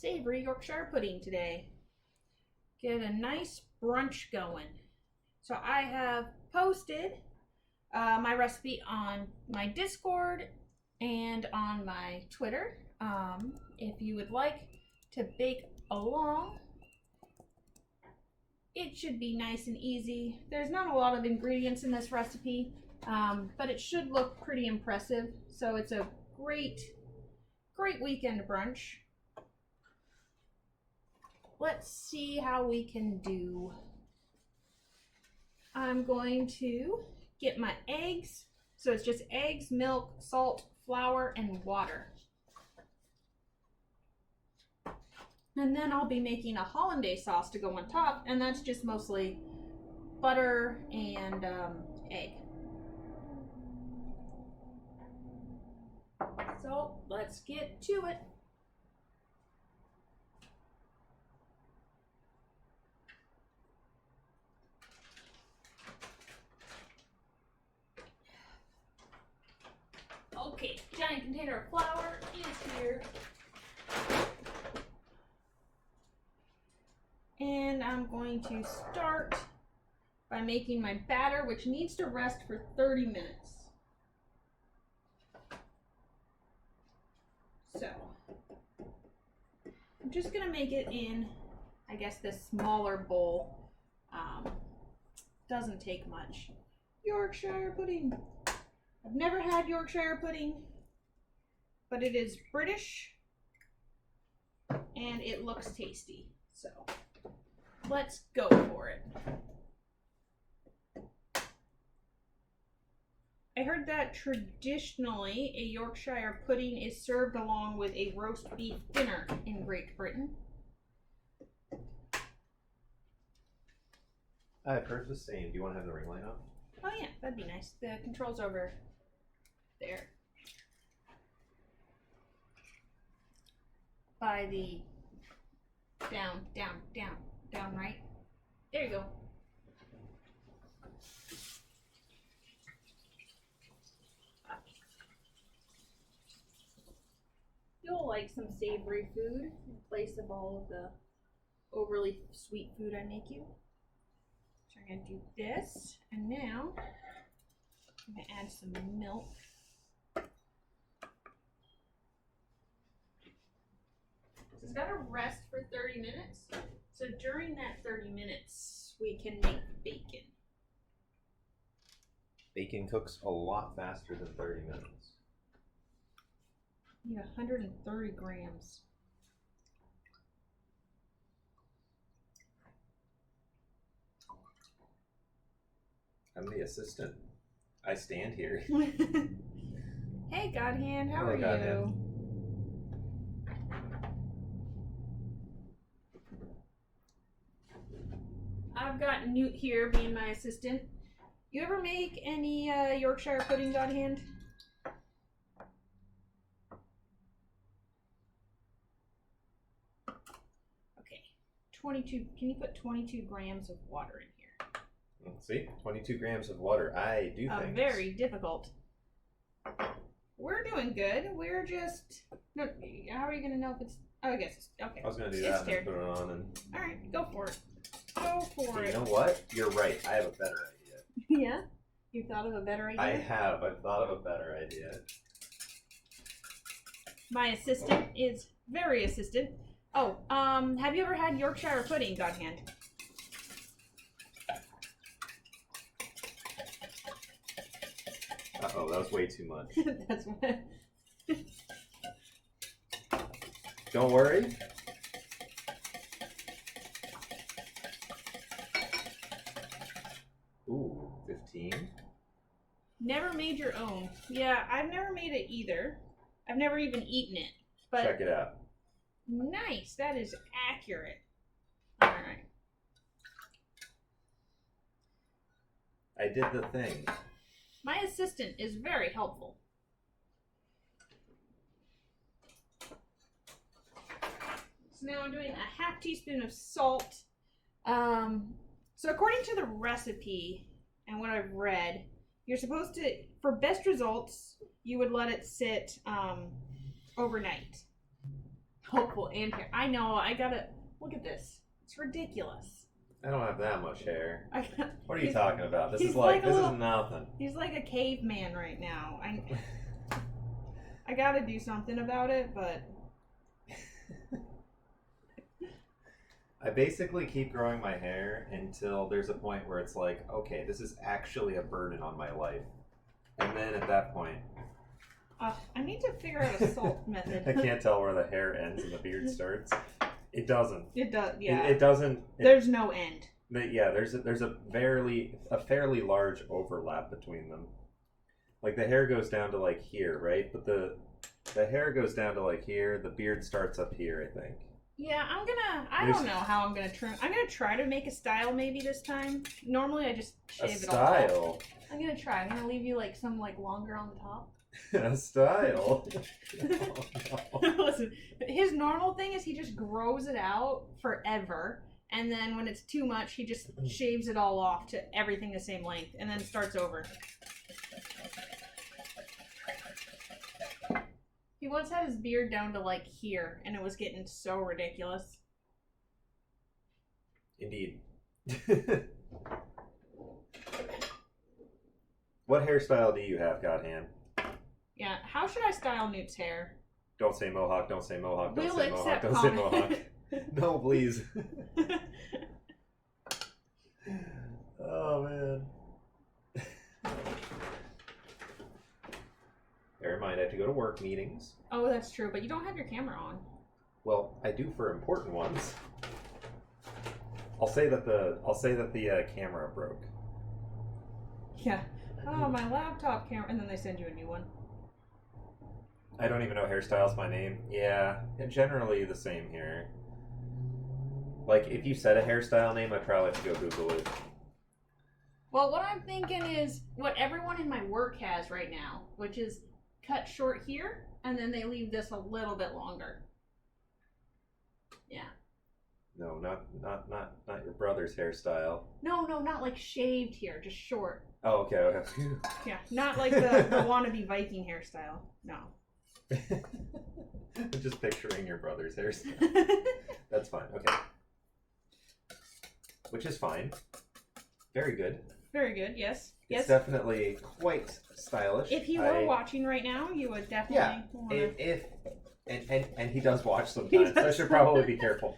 Savory Yorkshire pudding today. Get a nice brunch going. So I have posted my recipe on my Discord and on my Twitter. If you would like to bake along, it should be nice and easy. There's not a lot of ingredients in this recipe, but it should look pretty impressive. So it's a great weekend brunch. Let's see how we can do. I'm going to get my eggs. So it's just eggs, milk, salt, flour, and water. And then I'll be making a hollandaise sauce to go on top, and that's just mostly butter and egg. So let's get to it. Okay, giant container of flour is here. And I'm going to start by making my batter, which needs to rest for 30 minutes. So, I'm just gonna make it in, I guess, this smaller bowl. Doesn't take much. Yorkshire pudding. I've never had Yorkshire pudding, but it is British and it looks tasty. So let's go for it. I heard that traditionally a Yorkshire pudding is served along with a roast beef dinner in Great Britain. I've heard the same. Do you want to have the ring light on? Oh yeah, that'd be nice. The controls over there. By the down, right? There you go. You'll like some savory food in place of all of the overly sweet food I make you. So I'm going to do this, and now I'm going to add some milk. So it's got to rest for 30 minutes. So during that 30 minutes, we can make bacon. Bacon cooks a lot faster than 30 minutes. You need 130 grams. I'm the assistant. I stand here. Hey, Godhand, how Hello, are you? Godhand. I've got Newt here being my assistant. You ever make any Yorkshire pudding, Godhand? Okay, 22. Can you put 22 grams of water in here? Let's see, 22 grams of water. I do things. Very difficult. We're doing good. We're just. No, how are you going to know if it's. Oh, I guess it's. Okay. I was going to do that and put it on. And... Alright, go for it. Go for it. You know what? You're right. I have a better idea. Yeah? You thought of a better idea? I have. I've thought of a better idea. My assistant is very assistant. Oh, have you ever had Yorkshire pudding, Godhand? Uh-oh, that was way too much. That's what. Don't worry. Ooh, 15. Never made your own. Yeah, I've never made it either. I've never even eaten it. But check it out. Nice. That is accurate. All right. I did the thing. My assistant is very helpful. So now I'm doing a half teaspoon of salt. So according to the recipe and what I've read, you're supposed to, for best results, you would let it sit overnight. hopeful and hair. I know. I gotta look at this. It's ridiculous. I don't have that much hair. What are you he's- talking about? This he's is like like a this little- is nothing. He's like a caveman right now. I gotta do something about it, but I basically keep growing my hair until there's a point where it's like, okay, this is actually a burden on my life. And then at that point, I need to figure out a salt method. I can't tell where the hair ends and the beard starts. It doesn't. It does, yeah. It doesn't. There's no end. Yeah, there's a fairly large overlap between them. Like the hair goes down to like here, right? But the hair goes down to like here. The beard starts up here, I think. Yeah, I don't know how I'm gonna trim. I'm gonna try to make a style maybe this time. Normally I just shave it all off. Style. I'm gonna try. I'm gonna leave you like some like longer on the top. A style. Oh, no. Listen, his normal thing is he just grows it out forever, and then when it's too much, he just shaves it all off to everything the same length, and then starts over. He once had his beard down to like here, and it was getting so ridiculous. Indeed. What hairstyle do you have, Godhand? Yeah, how should I style Newt's hair? Don't say mohawk, don't say mohawk, don't We'll say mohawk, accept don't say comment. mohawk. No, please. Oh, man. Never mind, I have to go to work meetings. Oh, that's true, but you don't have your camera on. Well, I do for important ones. I'll say that the camera broke. Yeah. Oh, my laptop camera, and then they send you a new one. I don't even know hairstyles by name. Yeah, generally the same here. Like, if you said a hairstyle name, I'd probably have to go Google it. Well, what I'm thinking is what everyone in my work has right now, which is cut short here, and then they leave this a little bit longer. Yeah. No, not your brother's hairstyle. No, not like shaved here, just short. Oh, okay. Yeah, not like the wannabe Viking hairstyle. No. I'm just picturing your brother's hairstyle. That's fine. Okay. Which is fine. Very good. Very good, yes. It's Yes. definitely quite stylish. If he were watching right now, you would definitely wanna... And he does watch sometimes, so I should probably be careful.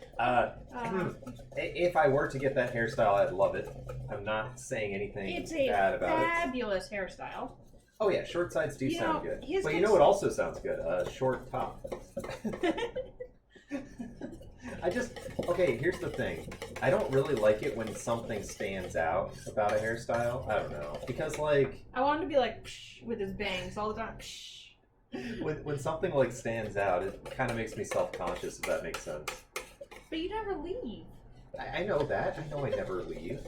If I were to get that hairstyle, I'd love it. I'm not saying anything bad about it. It's a fabulous hairstyle. Oh yeah, short sides do sound good. But you know what also sounds good? Short top. Okay, here's the thing. I don't really like it when something stands out about a hairstyle. I don't know. Because like... I want him to be like, psh, with his bangs all the time. Psh. When something like stands out, it kind of makes me self-conscious, if that makes sense. But you never leave. I know that. I know I never leave.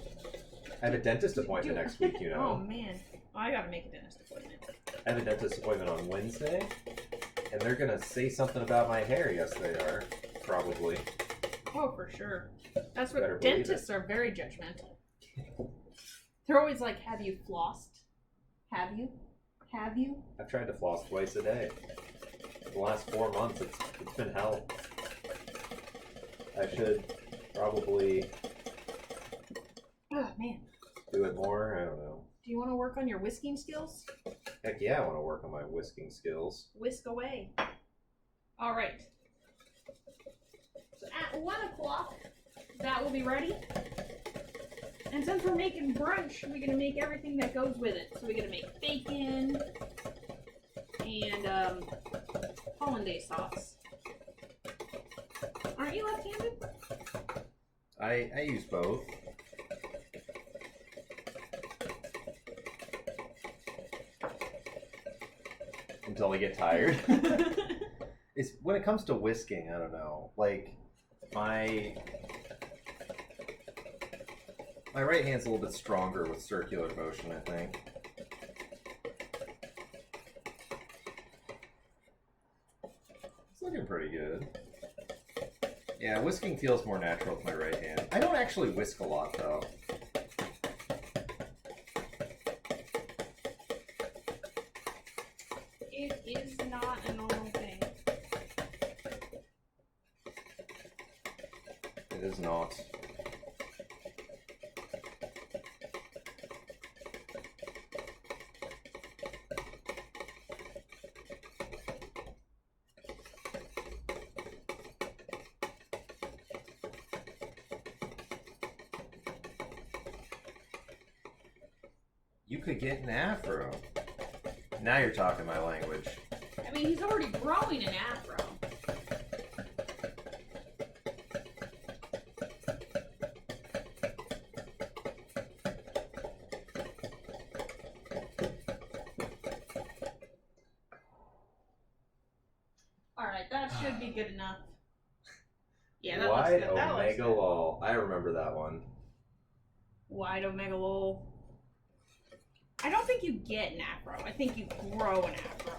I have a dentist appointment next week, you know. Oh, man. Well, I gotta make a dentist appointment. I have a dentist appointment on Wednesday, and they're going to say something about my hair. Yes, they are. Probably. Oh, for sure. That's what Better believe dentists are very judgmental. They're always like, have you flossed? Have you? Have you? I've tried to floss twice a day. The last 4 months, it's been hell. I should probably Oh, man. do it more. I don't know. Do you want to work on your whisking skills? Heck yeah, I want to work on my whisking skills. Whisk away. All right. So at 1 o'clock, that will be ready. And since we're making brunch, we're going to make everything that goes with it. So we're going to make bacon and hollandaise sauce. Aren't you left-handed? I use both. Until I get tired. It's when it comes to whisking, I don't know. Like my right hand's a little bit stronger with circular motion, I think. It's looking pretty good. Yeah, whisking feels more natural with my right hand. I don't actually whisk a lot, though. It is not a normal thing. is not. You could get an afro. Now you're talking my language. I mean, he's already growing an afro. Alright, that should be good enough. Yeah, that looks Wide good. That looks Omega good. Lol. I remember that one. Wide Omega Lol. I don't think you get an afro. I think you grow an afro.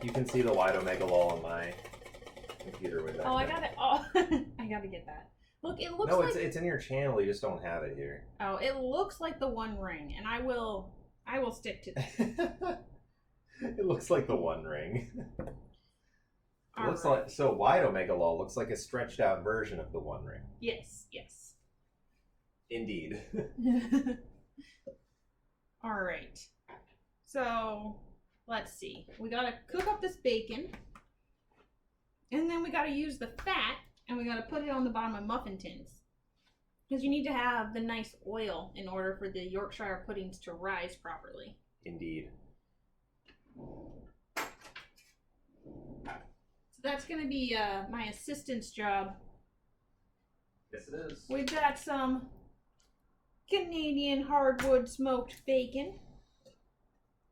You can see the wide Omega Lol on my computer with that. Oh, I got it. Oh, I gotta get that. Look, it looks no, like... it's in your channel. You just don't have it here. Oh, it looks like the One Ring, and I will stick to that. It looks like the One Ring. It looks Alright. like so wide Omega Lol looks like a stretched out version of the One Ring. Yes, yes. Indeed. Alright. So, let's see. We gotta cook up this bacon. And then we gotta use the fat, and we gotta put it on the bottom of muffin tins. Because you need to have the nice oil in order for the Yorkshire puddings to rise properly. Indeed. So that's gonna be my assistant's job. Yes, it is. We've got some Canadian hardwood smoked bacon.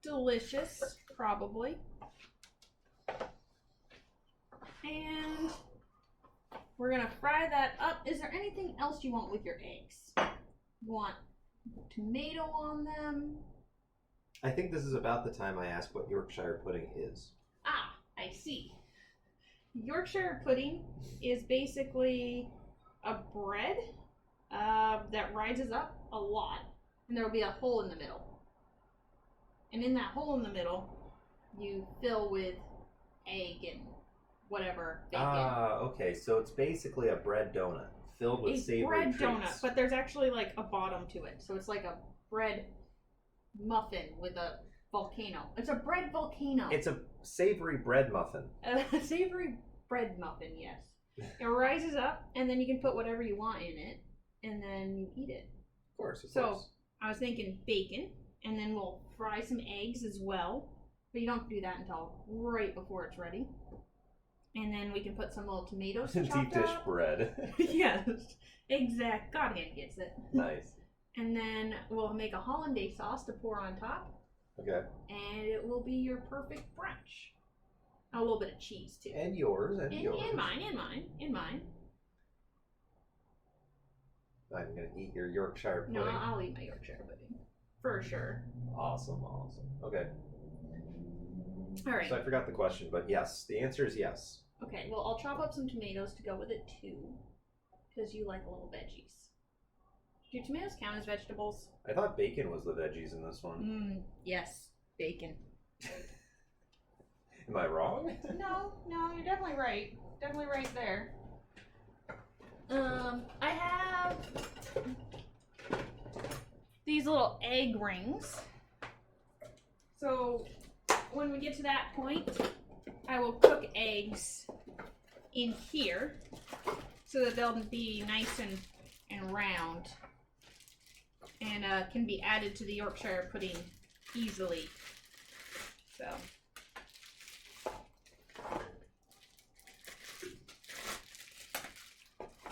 Delicious, probably. And we're gonna fry that up. Is there anything else you want with your eggs? You want tomato on them? I think this is about the time I ask what Yorkshire pudding is. Ah, I see. Yorkshire pudding is basically a bread that rises up a lot, and there will be a hole in the middle. And in that hole in the middle, you fill with egg and whatever bacon. Ah, okay. So it's basically a bread donut filled with savory bread treats. donut, but there's actually like a bottom to it, so it's like a bread muffin with a volcano. It's a bread volcano. It's a savory bread muffin. A savory bread muffin, yes. It rises up, and then you can put whatever you want in it, and then you eat it. Of course. So I was thinking bacon, and then we'll fry some eggs as well. But you don't do that until right before it's ready. And then we can put some little tomatoes chopped deep dish up. bread. Yes, exact. Godhand gets it. Nice. And then we'll make a hollandaise sauce to pour on top, Okay. and it will be your perfect brunch. A little bit of cheese too. And yours, and yours. And mine, and mine, and mine. I'm gonna eat your Yorkshire pudding. No, I'll eat my Yorkshire pudding. For sure. Awesome, awesome. Okay. Alright. So I forgot the question, but yes, the answer is yes. Okay, well, I'll chop up some tomatoes to go with it too. Because you like little veggies. Do tomatoes count as vegetables? I thought bacon was the veggies in this one. Yes. Bacon. Am I wrong? No, you're definitely right. Definitely right there. I have these little egg rings. So when we get to that point, I will cook eggs in here so that they'll be nice and round and can be added to the Yorkshire pudding easily. So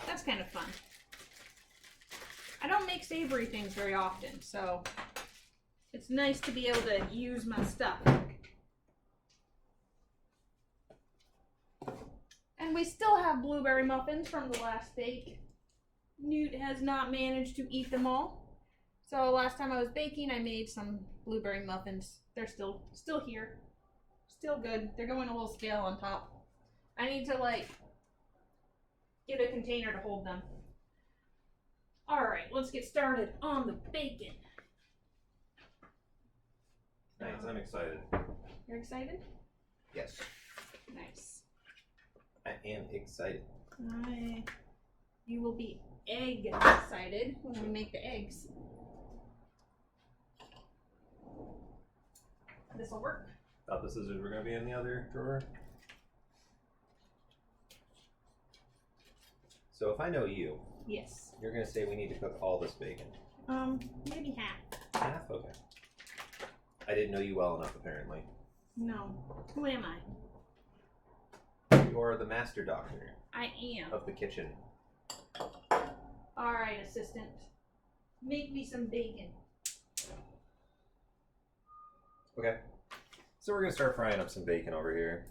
that's kind of fun. I don't make savory things very often, so it's nice to be able to use my stuff. And we still have blueberry muffins from the last bake. Newt has not managed to eat them all. So last time I was baking, I made some blueberry muffins. They're still here. Still good. They're going a little stale on top. I need to get a container to hold them. Alright, let's get started on the bacon. Nice, I'm excited. You're excited? Yes. Nice. I am excited. You will be egg excited when we make the eggs. This will work. Thought the scissors were going to be in the other drawer. So if I know you, Yes. you're going to say we need to cook all this bacon. Maybe half. Half? Okay. I didn't know you well enough, apparently. No. Who am I? You are the master doctor I am. of the kitchen. All right, assistant. Make me some bacon. Okay. So we're going to start frying up some bacon over here.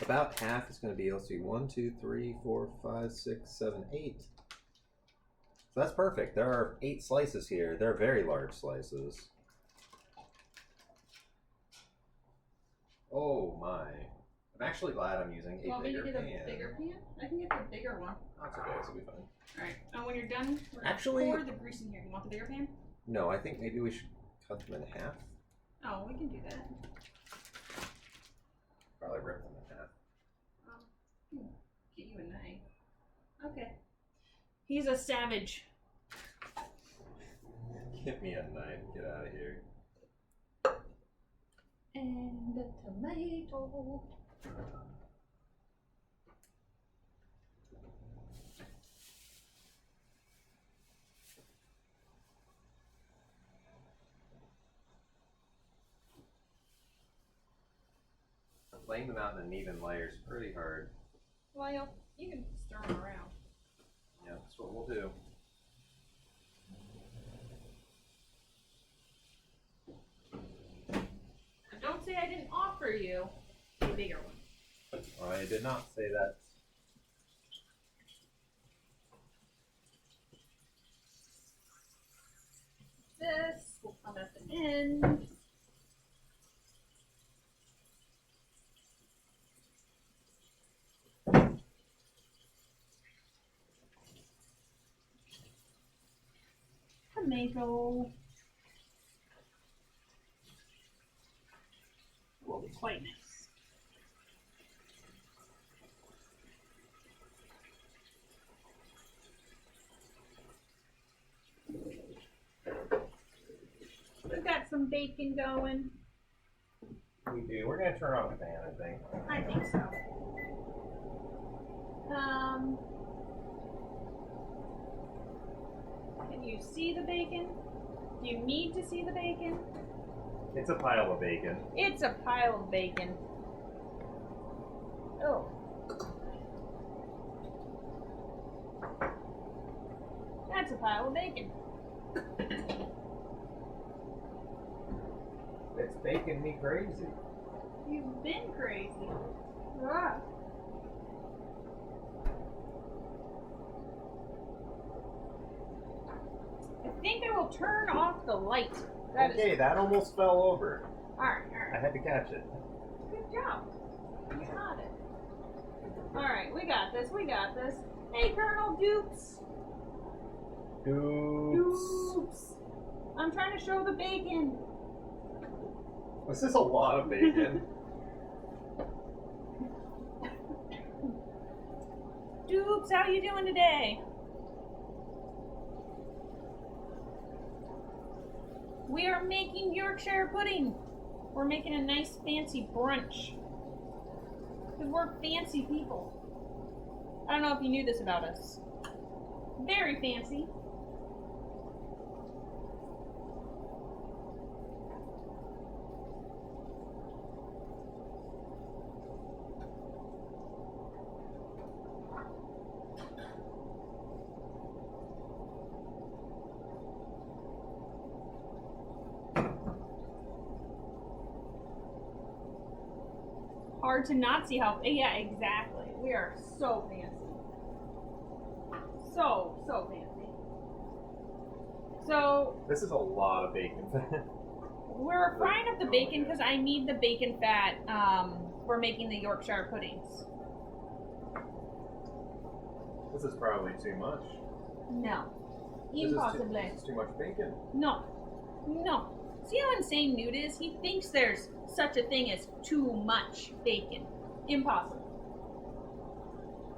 About half is going to be, let's see, 1, 2, 3, 4, 5, 6, 7, 8. So that's perfect. There are 8 slices here. They're very large slices. Oh my. I'm actually glad I'm using a bigger pan. A bigger pan? I can get the bigger one. That's okay, this will be fine. Alright, and when you're done, we're gonna Actually- pour the grease in here. You want the bigger pan? No, I think maybe we should cut them in half. Oh, we can do that. Probably rip them in half. Get you a knife. Okay. He's a savage. Give me a knife. Get out of here. And a tomato. Laying them out in uneven layers is pretty hard. Well, you can stir them around. Yeah, that's what we'll do. Now, don't say I didn't offer you a bigger one. I did not say that. This will come at the end. Tomato will be quite nice. We've got some bacon going. We do. We're going to turn on the fan, I think. I think so. Can you see the bacon? Do you need to see the bacon? It's a pile of bacon. It's a pile of bacon. Oh. That's a pile of bacon. It's baking me crazy. You've been crazy. Ah. I think I will turn off the light. That almost fell over. Alright, I alright. had to catch it. Good job. You got it. Alright, we got this, we got this. Hey, Colonel Dukes. Dukes. I'm trying to show the bacon. This is a lot of bacon. Dukes, how you doing today? We are making Yorkshire pudding. We're making a nice fancy brunch. Because we're fancy people. I don't know if you knew this about us. Very fancy. Hard to not see how. Yeah, exactly. We are so fancy. So fancy. So This is a lot of bacon. we're frying up the bacon because I need the bacon fat for making the Yorkshire puddings. This is probably too much. No. This Impossibly. is too much bacon. No. No. See how insane Newt is? He thinks there's such a thing as too much bacon. Impossible.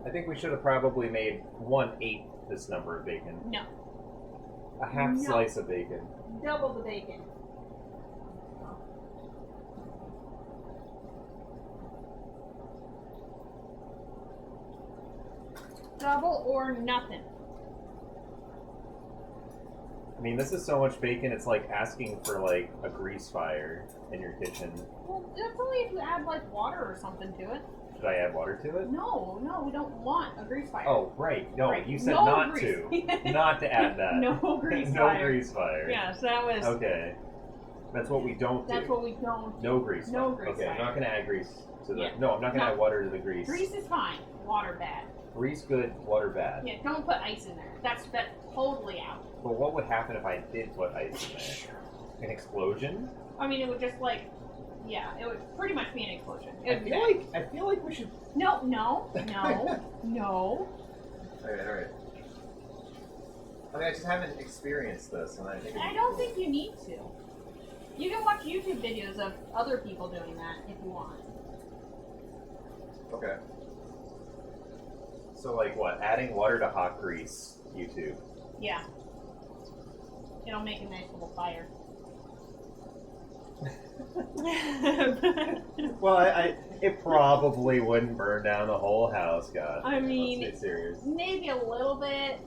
I think we should have probably made 1/8 this number of bacon. No. A half No. slice of bacon. Double the bacon. Double or nothing. I mean, this is so much bacon, it's like asking for like a grease fire in your kitchen. Well, that's only if you add like water or something to it. Should I add water to it? No, we don't want a grease fire. Oh, right. No, Right. you said No not grease. to. Not to add that. No grease No fire. grease fire. Yes, that was. Okay. That's what we don't do. That's what we don't. No grease fire. No grease Okay, I'm fire. not going to add grease to the... Yeah. No, I'm not going to No. add water to the grease. Grease is fine. Water bad. Grease good, water bad. Yeah, don't put ice in there. That's totally out. But what would happen if I did put ice in there? An explosion? I mean, it would just like, yeah, it would pretty much be an explosion. It I would be feel bad. like we should... No. Alright. I mean, I just haven't experienced this, and I think... I don't think you need to. You can watch YouTube videos of other people doing that if you want. Okay. So, like, what? Adding water to hot grease, YouTube. Yeah. It'll make a nice little fire. Well, it probably wouldn't burn down the whole house, God. I mean, Let's be serious. maybe a little bit.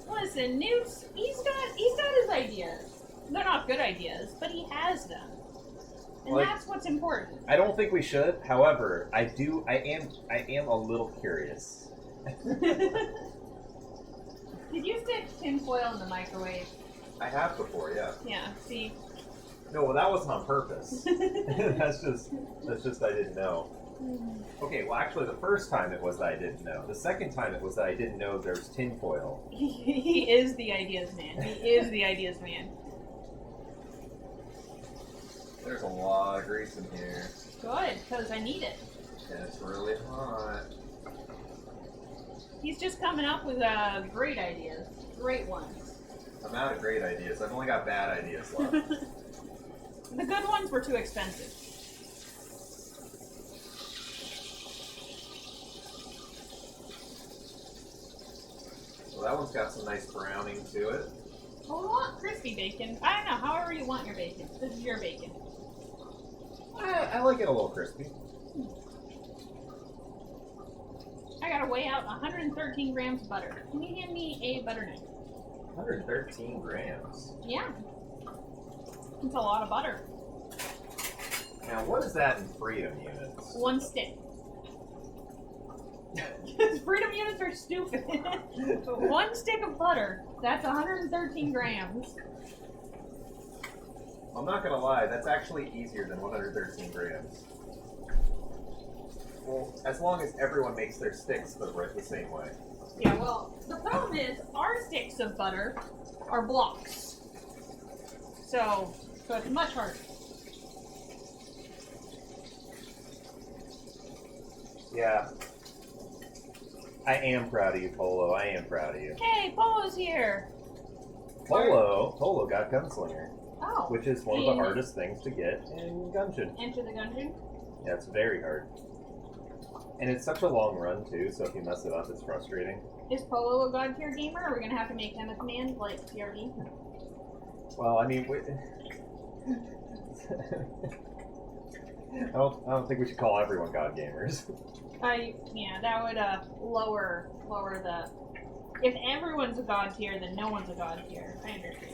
Listen, Newt's he's got his ideas. They're not good ideas, but he has them. And Like- that's what's important. I don't think we should. However, I am a little curious. Did you stick tinfoil in the microwave? I have before, yeah. Yeah, see? No, well, that wasn't on purpose. that's just I didn't know. Okay, well, actually, the first time it was that I didn't know. The second time it was that I didn't know there's tinfoil. He is the ideas man. He is the ideas man. There's a lot of grease in here, Good, because I need it. and it's really hot. He's just coming up with great ideas. Great ones. I'm out of great ideas. I've only got bad ideas left. The good ones were too expensive. Well, that one's got some nice browning to it. Well, we want crispy bacon. I don't know, however you want your bacon. This is your bacon. I like it a little crispy. I gotta weigh out 113 grams of butter. Can you hand me a butter knife? 113 grams. Yeah. It's a lot of butter. Now, what is that in freedom units? 1 stick. Freedom units are stupid. 1 stick of butter. That's 113 grams. I'm not gonna lie, that's actually easier than 113 grams. Well, as long as everyone makes their sticks the same way. Yeah, well, the problem is our sticks of butter are blocks. So it's much harder. Yeah. I am proud of you, Polo. I am proud of you. Hey, Polo's here. Polo got Gunslinger, Oh. which is one of the hardest things to get in Gungeon. Enter the Gungeon. Yeah, it's very hard. And it's such a long run, too, so if you mess it up, it's frustrating. Is Polo a God tier gamer? Or are we gonna have to make him a command like TRD? Well, I mean, I don't think we should call everyone God gamers. Yeah, that would lower the. If everyone's a God tier, then no one's a God tier. I understand.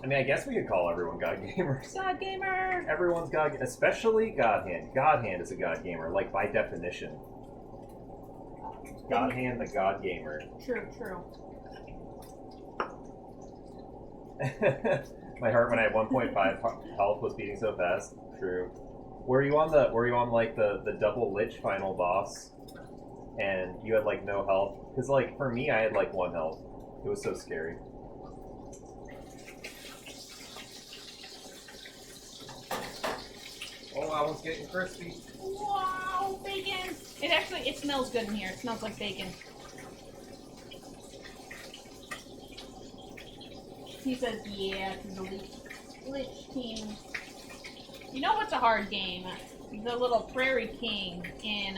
I mean, I guess we could call everyone God gamers. God gamer. Everyone's God, especially God Hand. God Hand is a God gamer, like by definition. God Hand, the God gamer. True. My heart when I had 1.5 health was beating so fast. True. Were you on like the double lich final boss, and you had like no health? Because like for me, I had like 1 health. It was so scary. Oh, that one's getting crispy. Wow, bacon! It smells good in here. It smells like bacon. He says, yeah, to the leaf. Which team? You know what's a hard game? The little Prairie King in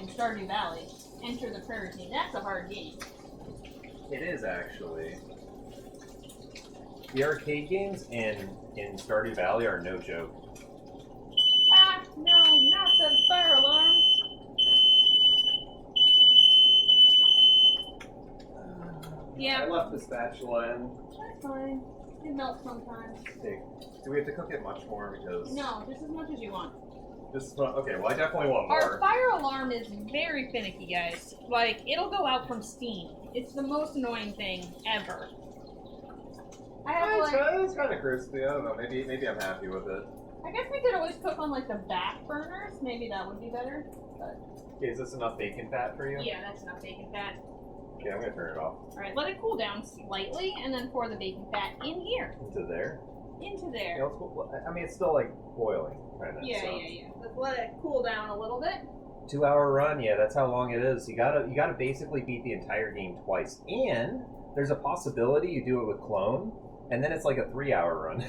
Stardew Valley. Enter the Prairie King. That's a hard game. It is actually. The arcade games in Stardew Valley are no joke. Ah, no, not the fire alarm. Yeah. I left the spatula in. That's fine. It melts sometimes. Do we have to cook it much more? Because No, just as much as you want. this one. Okay, well I definitely want more. Our fire alarm is very finicky, guys. Like, it'll go out from steam. It's the most annoying thing ever. I have It's kind of crispy. I don't know. Maybe I'm happy with it. I guess we could always cook on like the back burners. Maybe that would be better. But Okay, is this enough bacon fat for you? yeah, that's enough bacon fat. Okay, I'm gonna turn it off. All right, let it cool down slightly, and then pour the bacon fat in here, Into there. into Yeah, there. let's go- I mean, it's still like boiling, kind of. Yeah, so. yeah. Let's let it cool down a little bit. 2-hour run, yeah, that's how long it is. You gotta basically beat the entire game twice, and there's a possibility you do it with clone, and then it's like a 3-hour run.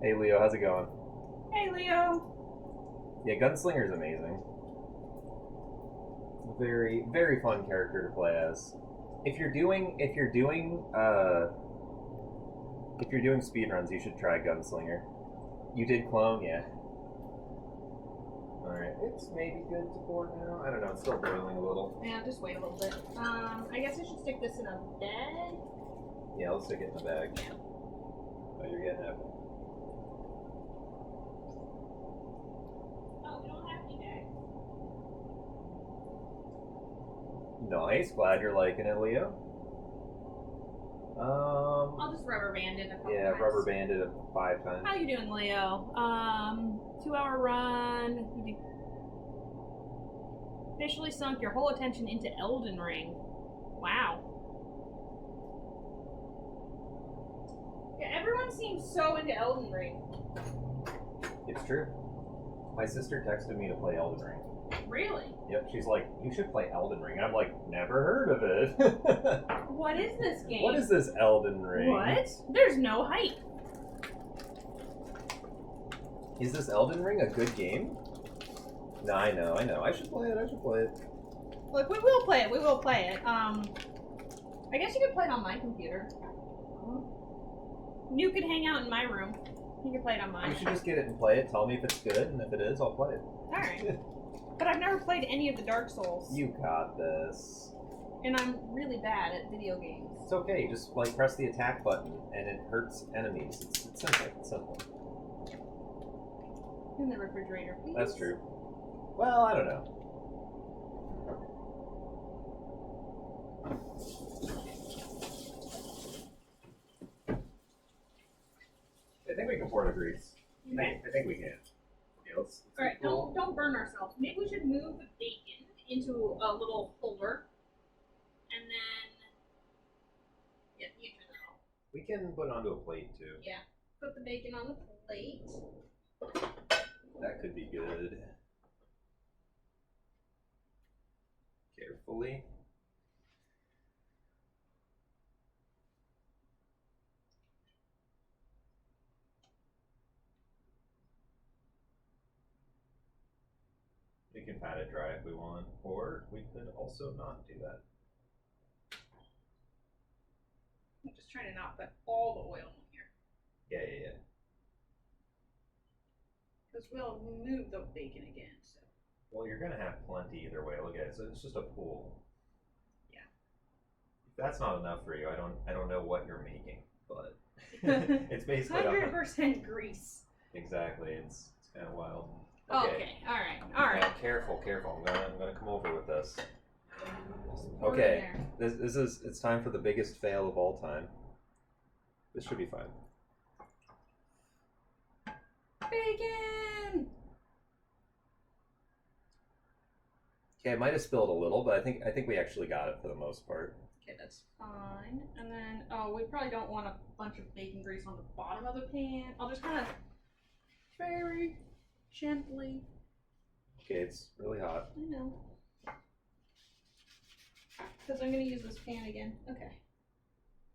Hey Leo, how's it going? Hey, Leo. Yeah, Gunslinger's amazing. Very, very fun character to play as. If you're doing speedruns, you should try Gunslinger. You did clone, yeah. Alright, it's maybe good to pour now. I don't know, it's still boiling a little. Yeah, just wait a little bit. I guess I should stick this in a bag. Yeah, let's stick it in the bag. Oh, you're getting it. Oh, we don't have any bags. Nice, glad you're liking it, Leo. I'll just rubber band it a couple Yeah, times. rubber banded it 5 times. How you doing, Leo? 2-hour run. You officially sunk your whole attention into Elden Ring. Wow. Yeah, everyone seems so into Elden Ring. It's true. My sister texted me to play Elden Ring. Really? Yep, she's like, you should play Elden Ring. I'm like, never heard of it. What is this game? What is this Elden Ring? What? There's no hype. Is this Elden Ring a good game? No, I know. I should play it. Look, we will play it. We will play it. I guess you could play it on my computer. You could hang out in my room. You could play it on mine. You should just get it and play it. Tell me if it's good, and if it is, I'll play it. Alright. But I've never played any of the Dark Souls. You got this. And I'm really bad at video games. It's okay. Just like press the attack button, and it hurts enemies. It's simple. It's simple. In the refrigerator, please. That's true. Well, I don't know. I think we can pour the grease. I think we can. Okay, let's Alright, don't burn ourselves. Maybe we should move the bacon into a little holder. And then... Yeah, you turn that off. We can put it onto a plate too. Yeah. Put the bacon on the plate. That could be good. Carefully. We can pat it dry if we want, or we could also not do that. I'm just trying to not put all the oil in here. Yeah. Because we'll move the bacon again, so. Well, you're gonna have plenty either way. Look at it. So it's just a pool. Yeah. If that's not enough for you, I don't know what you're making, but it's basically 100% grease. Exactly. It's kind of wild. Okay. All right. Now, careful. I'm gonna come over with this. Pour it Okay. in This is it's time for the biggest fail of all time. This should be fine. Bacon. Okay, I might have spilled a little, but I think we actually got it for the most part. Okay, that's fine. And then, we probably don't want a bunch of bacon grease on the bottom of the pan. I'll just kind of very gently. Okay, it's really hot. I know. Because I'm going to use this pan again. Okay.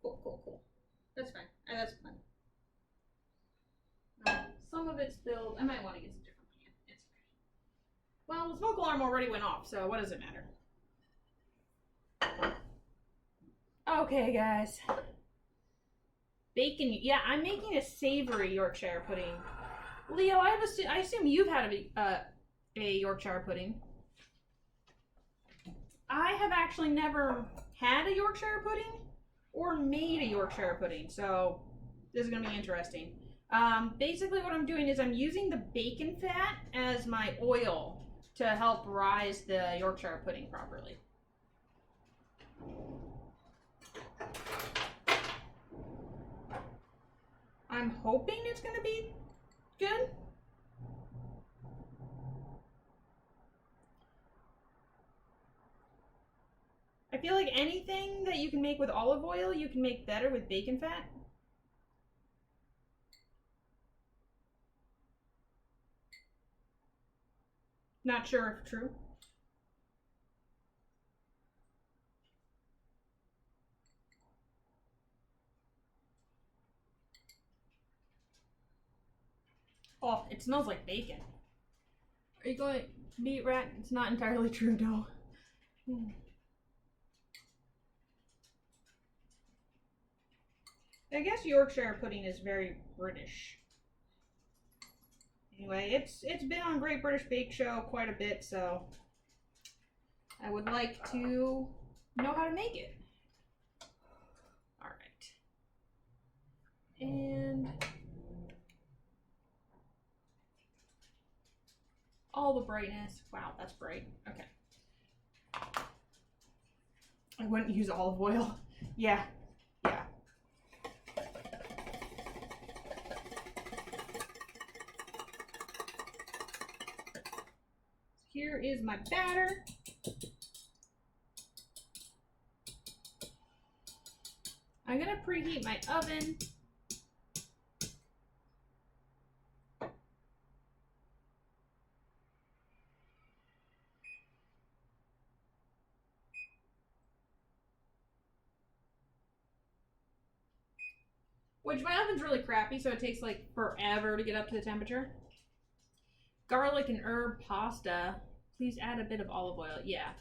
Cool. That's fine. That's fine. Some of it's spilled. I might want to use a different pan. It's okay. Well, the smoke alarm already went off, so what does it matter? Okay, guys. Bacon. Yeah, I'm making a savory Yorkshire pudding. Leo, I assume you've had a Yorkshire pudding. I have actually never had a Yorkshire pudding or made a Yorkshire pudding, so this is going to be interesting. Basically what I'm doing is I'm using the bacon fat as my oil to help rise the Yorkshire pudding properly. I'm hoping it's going to be good. I feel like anything that you can make with olive oil, you can make better with bacon fat. Not sure if true. Oh, it smells like bacon. Are you going to beat rat? It's not entirely true, though. I guess Yorkshire pudding is very British. Anyway, it's been on Great British Bake Show quite a bit, so I would like to know how to make it. All right. And all the brightness. Wow, that's bright. Okay. I wouldn't use olive oil. Yeah. Yeah. Here is my batter. I'm gonna preheat my oven. Which my oven's really crappy, so it takes like forever to get up to the temperature. Garlic and herb pasta. Please add a bit of olive oil. Yeah.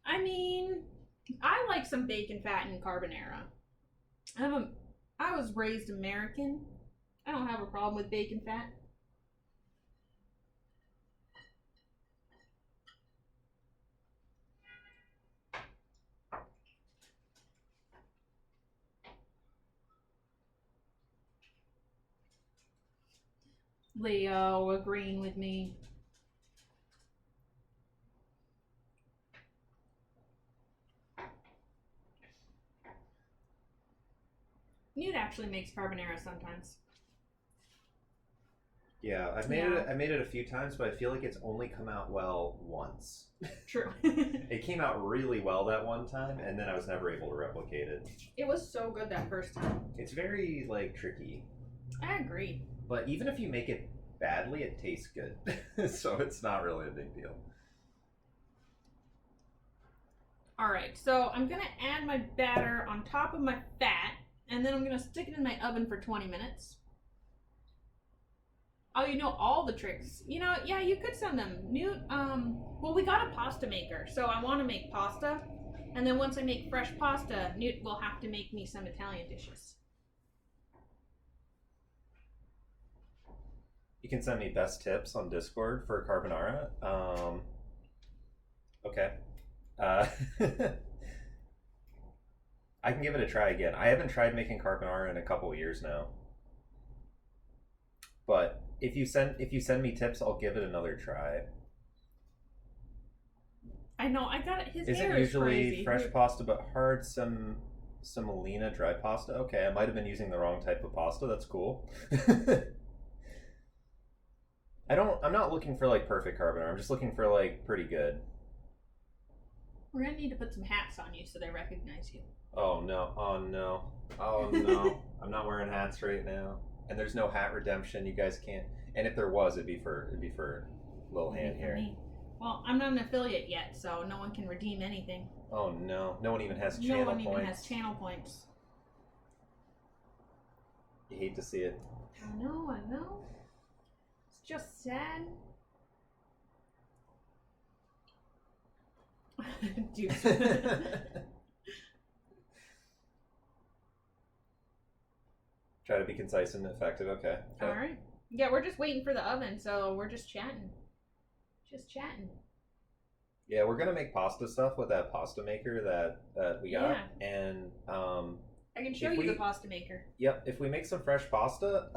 I mean, I like some bacon fat and carbonara. I was raised American. I don't have a problem with bacon fat. Leo agreeing with me. Newt actually makes carbonara sometimes. Yeah, I made it a few times, but I feel like it's only come out well once. True. It came out really well that one time, and then I was never able to replicate it. It was so good that first time. It's very like tricky. I agree. But even if you make it badly, it tastes good. So it's not really a big deal. Alright, so I'm going to add my batter on top of my fat, and then I'm going to stick it in my oven for 20 minutes. Oh, you know all the tricks. You know, yeah, you could send them. Newt, well, we got a pasta maker, so I want to make pasta. And then once I make fresh pasta, Newt will have to make me some Italian dishes. You can send me best tips on Discord for carbonara. Okay. I can give it a try again. I haven't tried making carbonara in a couple of years now. But if you send me tips, I'll give it another try. I know, I got it. His Is hair it usually is crazy. fresh pasta but hard semolina dry pasta? Okay, I might have been using the wrong type of pasta. That's cool. I'm not looking for like perfect carbonara. I'm just looking for like pretty good. We're gonna need to put some hats on you so they recognize you. Oh no! Oh no! Oh no! I'm not wearing hats right now, and there's no hat redemption. You guys can't. And if there was, it'd be for little hand here. Me. Well, I'm not an affiliate yet, so no one can redeem anything. Oh no! No one even has channel points. No one even has channel points. You hate to see it. I know. It's just sad. Juice. Try to be concise and effective. Okay. All right. Yeah, we're just waiting for the oven, so we're just chatting. Just chatting. Yeah, we're gonna make pasta stuff with that pasta maker that we got, Yeah. and I can show you the pasta maker. Yep, if we make some fresh pasta,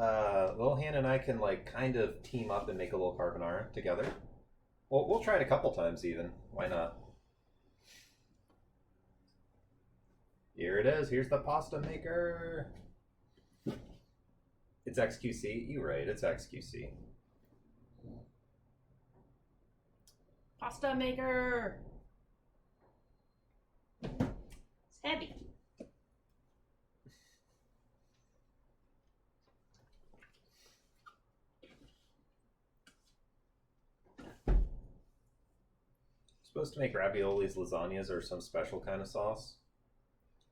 Lil Han and I can like kind of team up and make a little carbonara together. We'll try it a couple times even. Why not? Here it is. Here's the pasta maker. It's XQC. You're right. It's XQC. Pasta maker. It's heavy. Supposed to make raviolis, lasagnas, or some special kind of sauce.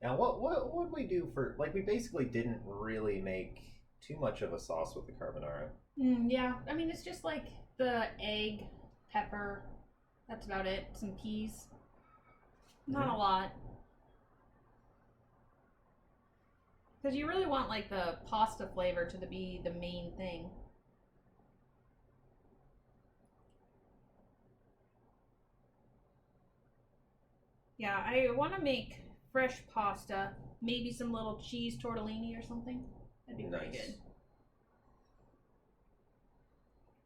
Now, what would we do for like? We basically didn't really make too much of a sauce with the carbonara. Yeah, I mean it's just like the egg, pepper. That's about it. Some peas. Not a lot. Because you really want like the pasta flavor to be the main thing. Yeah, I want to make fresh pasta, maybe some little cheese tortellini or something. That'd be pretty good.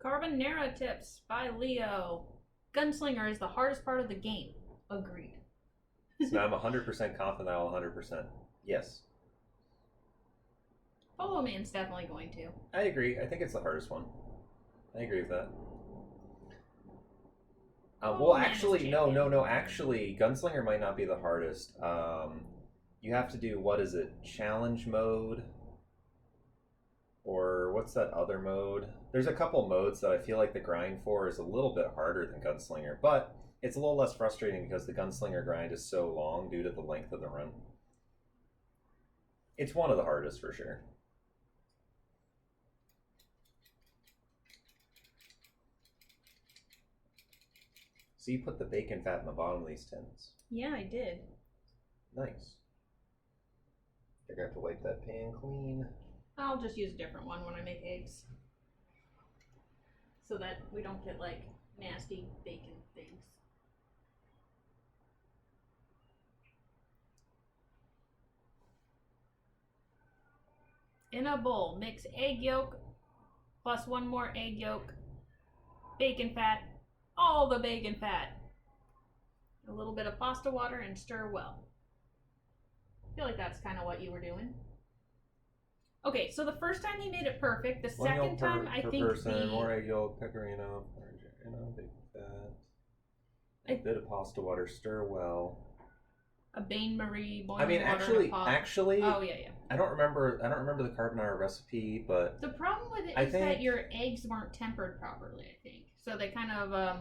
Carbonara tips by Leo. Gunslinger is the hardest part of the game. Agreed. So I'm 100% confident I'll 100%. Yes. Polo Man's definitely going to. I agree. I think it's the hardest one. I agree with that. Well, actually, no. Actually, Gunslinger might not be the hardest. You have to do, what is it? Challenge mode? Or what's that other mode? There's a couple modes that I feel like the grind for is a little bit harder than Gunslinger, but it's a little less frustrating because the Gunslinger grind is so long due to the length of the run. It's one of the hardest for sure. So you put the bacon fat in the bottom of these tins. Yeah, I did. Nice. You're going to have to wipe that pan clean. I'll just use a different one when I make eggs. So that we don't get like nasty bacon things. In a bowl, mix egg yolk plus one more egg yolk, bacon fat, all the bacon fat, a little bit of pasta water, and stir well. I feel like that's kind of what you were doing. Okay, so the first time he made it perfect. The second time, I think more egg yolk, pecorino, bacon fat, a bit of pasta water, stir well. A bain marie boiling water. Actually, oh yeah. I don't remember the carbonara recipe, but the problem with it is that your eggs weren't tempered properly. I think so. They kind of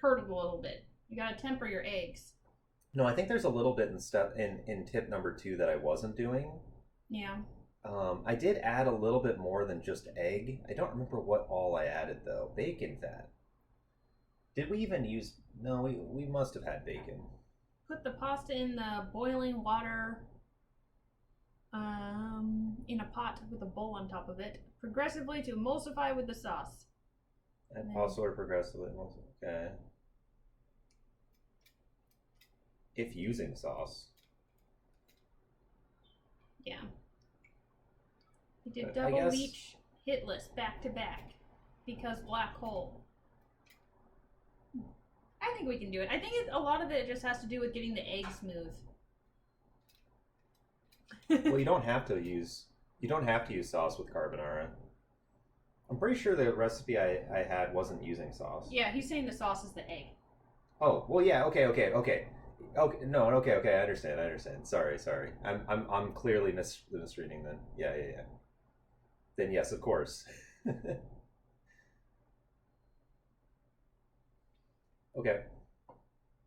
curdled a little bit. You gotta temper your eggs. No, I think there's a little bit in tip number 2 that I wasn't doing. Yeah. I did add a little bit more than just egg. I don't remember what all I added though. Bacon fat. Did we even use? No, we must have had bacon. Put the pasta in the boiling water in a pot with a bowl on top of it, progressively to emulsify with the sauce. And pasta water progressively. Okay. If using sauce. Yeah. We did double leech hitless back to back because black hole. I think we can do it. I think a lot of it just has to do with getting the egg smooth. Well, you don't have to use sauce with carbonara. I'm pretty sure the recipe I had wasn't using sauce. Yeah, he's saying the sauce is the egg. Oh, well, yeah, okay. No, okay, I understand. Sorry. I'm clearly misreading then. Yeah. Then yes, of course. Okay.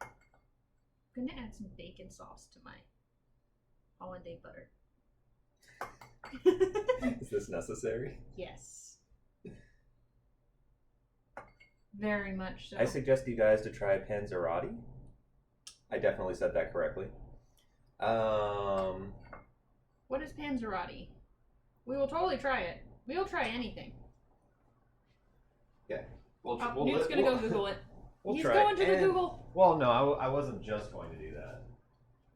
I'm gonna add some bacon sauce to my hollandaise butter. Is this necessary? Yes. Very much so. I suggest you guys to try panzerotti. I definitely said that correctly. What is panzerotti? We will totally try it. We will try anything. Yeah. Newt's gonna go Google it. We'll He's try going it. to the Google. Well, no, I wasn't just going to do that.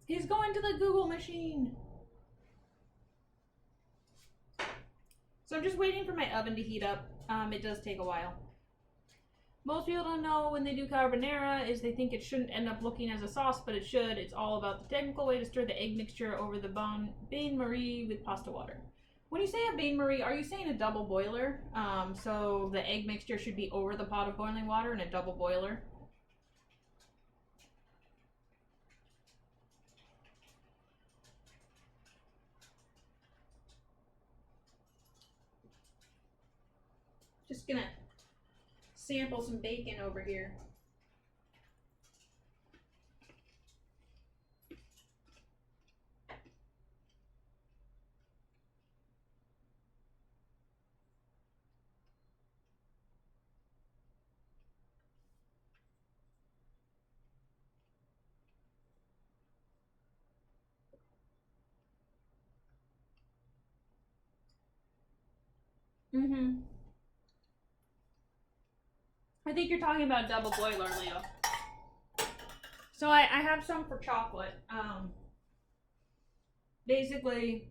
He's going to the Google machine. So I'm just waiting for my oven to heat up. It does take a while. Most people don't know when they do carbonara is they think it shouldn't end up looking as a sauce, but it should. It's all about the technical way to stir the egg mixture over the bain-marie with pasta water. When you say a bain-marie, are you saying a double boiler? So the egg mixture should be over the pot of boiling water in a double boiler? Just gonna sample some bacon over here. Mm-hmm. I think you're talking about double boiler, Leo. So I have some for chocolate. Basically,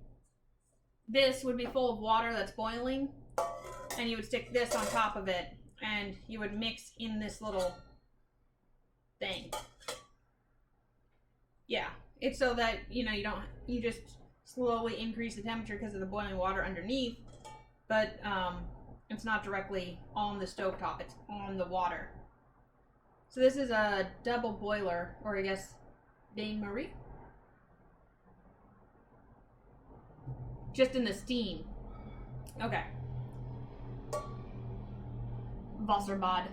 this would be full of water that's boiling, and you would stick this on top of it, and you would mix in this little thing. Yeah, it's so that, you just slowly increase the temperature because of the boiling water underneath, but it's not directly on the stovetop, it's on the water. So this is a double boiler, or I guess bain-marie. Just in the steam. Okay. Wasserbad.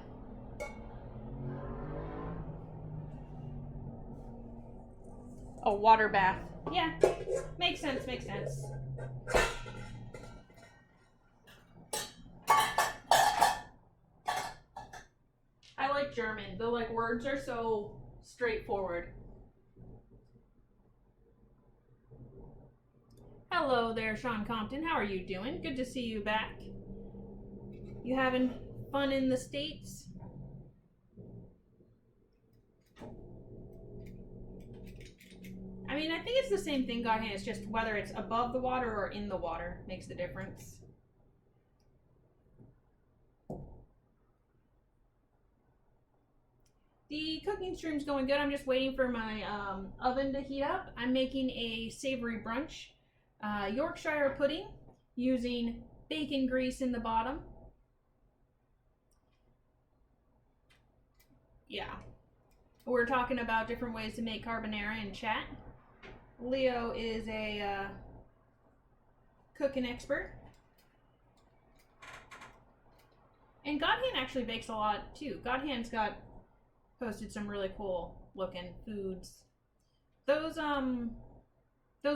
A water bath. Yeah. Makes sense, makes sense. I like German. The words are so straightforward. Hello there, Sean Compton. How are you doing? Good to see you back. You having fun in the States? I mean, I think it's the same thing, Godhand. It's just whether it's above the water or in the water makes the difference. The cooking stream's going good. I'm just waiting for my oven to heat up. I'm making a savory brunch. Yorkshire pudding using bacon grease in the bottom. Yeah. We're talking about different ways to make carbonara in chat. Leo is a cooking expert. And Godhand actually bakes a lot too. Godhand's got posted some really cool looking foods. Those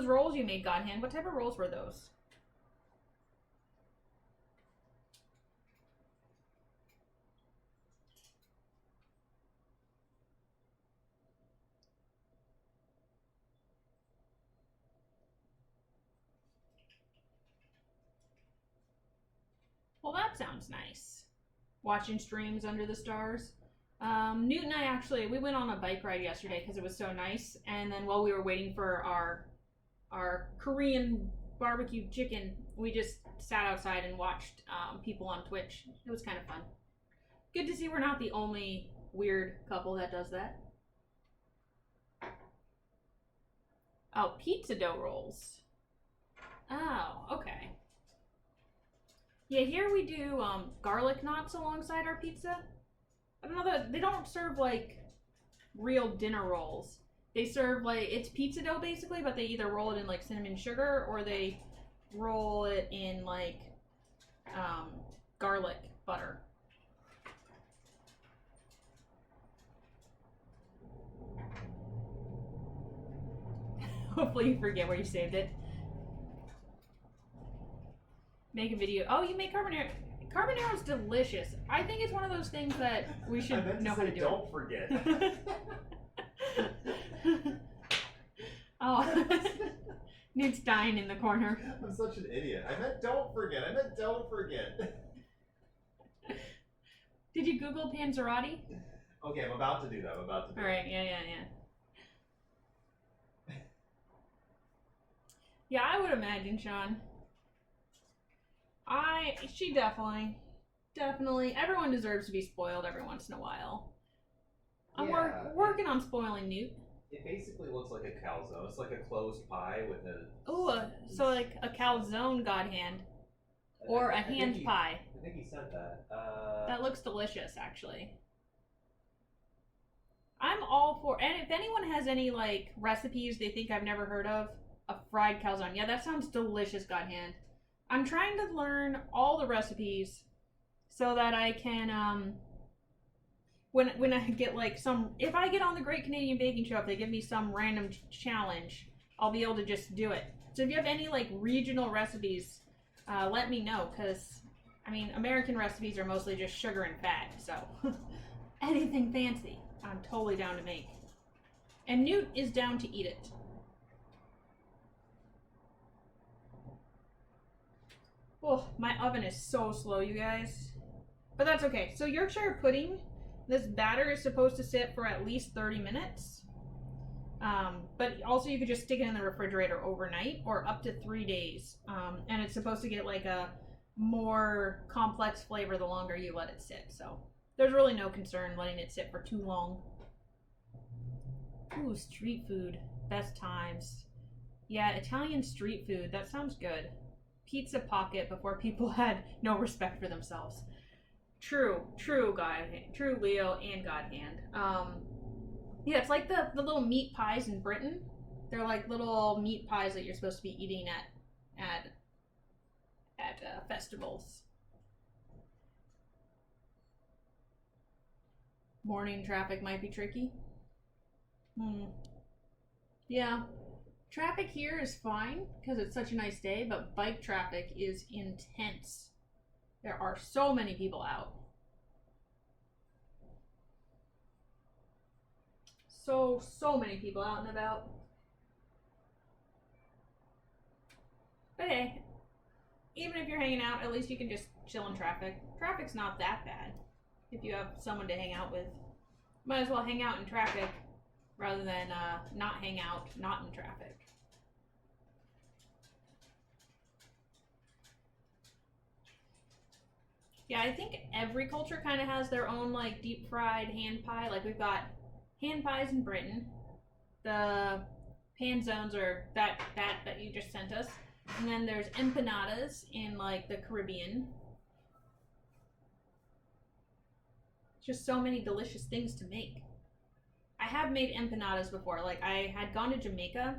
rolls you made, Godhand, what type of rolls were those? Well, that sounds nice. Watching streams under the stars. Newt and I we went on a bike ride yesterday because it was so nice. And then while we were waiting for our Korean barbecue chicken, we just sat outside and watched people on Twitch. It was kind of fun. Good to see we're not the only weird couple that does that. Oh, pizza dough rolls. Oh, okay. Yeah, here we do garlic knots alongside our pizza. I don't know that they don't serve real dinner rolls. They serve it's pizza dough basically, but they either roll it in cinnamon sugar or they roll it in garlic butter. Hopefully you forget where you saved it. make a video. Oh, you make carbonara. Carbonara is delicious. I think it's one of those things that we should know how to do. Don't forget. Oh, Newt's dying in the corner. I'm such an idiot. I meant don't forget. Did you Google panzerotti? Okay, I'm about to do that. All right, yeah. Yeah, I would imagine, Sean. She definitely. Everyone deserves to be spoiled every once in a while. I'm working on spoiling Newt. It basically looks like a calzone. It's like a closed pie with a... So like a calzone god hand. Or a hand pie. I think he said that. That looks delicious, actually. I'm all for... And if anyone has any, like, recipes they think I've never heard of, a fried calzone. Yeah, that sounds delicious, god hand. I'm trying to learn all the recipes so that I can, when I get like if I get on the Great Canadian Baking Show, if they give me some random challenge, I'll be able to just do it. So if you have any like regional recipes, let me know, because I mean, American recipes are mostly just sugar and fat, so anything fancy, I'm totally down to make. And Newt is down to eat it. Oh, my oven is so slow, you guys. But that's okay. So Yorkshire pudding, this batter is supposed to sit for at least 30 minutes. But also you could just stick it in the refrigerator overnight or up to 3 days. And it's supposed to get like a more complex flavor the longer you let it sit. So there's really no concern letting it sit for too long. Ooh, street food. Best times. Yeah, Italian street food. That sounds good. Pizza pocket before people had no respect for themselves. True Leo and God hand. Yeah, it's like the little meat pies in Britain. They're like little meat pies that you're supposed to be eating at festivals. Morning traffic might be tricky. Yeah. Traffic here is fine because it's such a nice day, but bike traffic is intense. There are so many people out. So many people out and about. But hey, even if you're hanging out, at least you can just chill in traffic. Traffic's not that bad if you have someone to hang out with. Might as well hang out in traffic rather than not hang out, not in traffic. Yeah, I think every culture kind of has their own like deep fried hand pie. Like we've got hand pies in Britain. The panzones are that you just sent us. And then there's empanadas in like the Caribbean. Just so many delicious things to make. I have made empanadas before. Like I had gone to Jamaica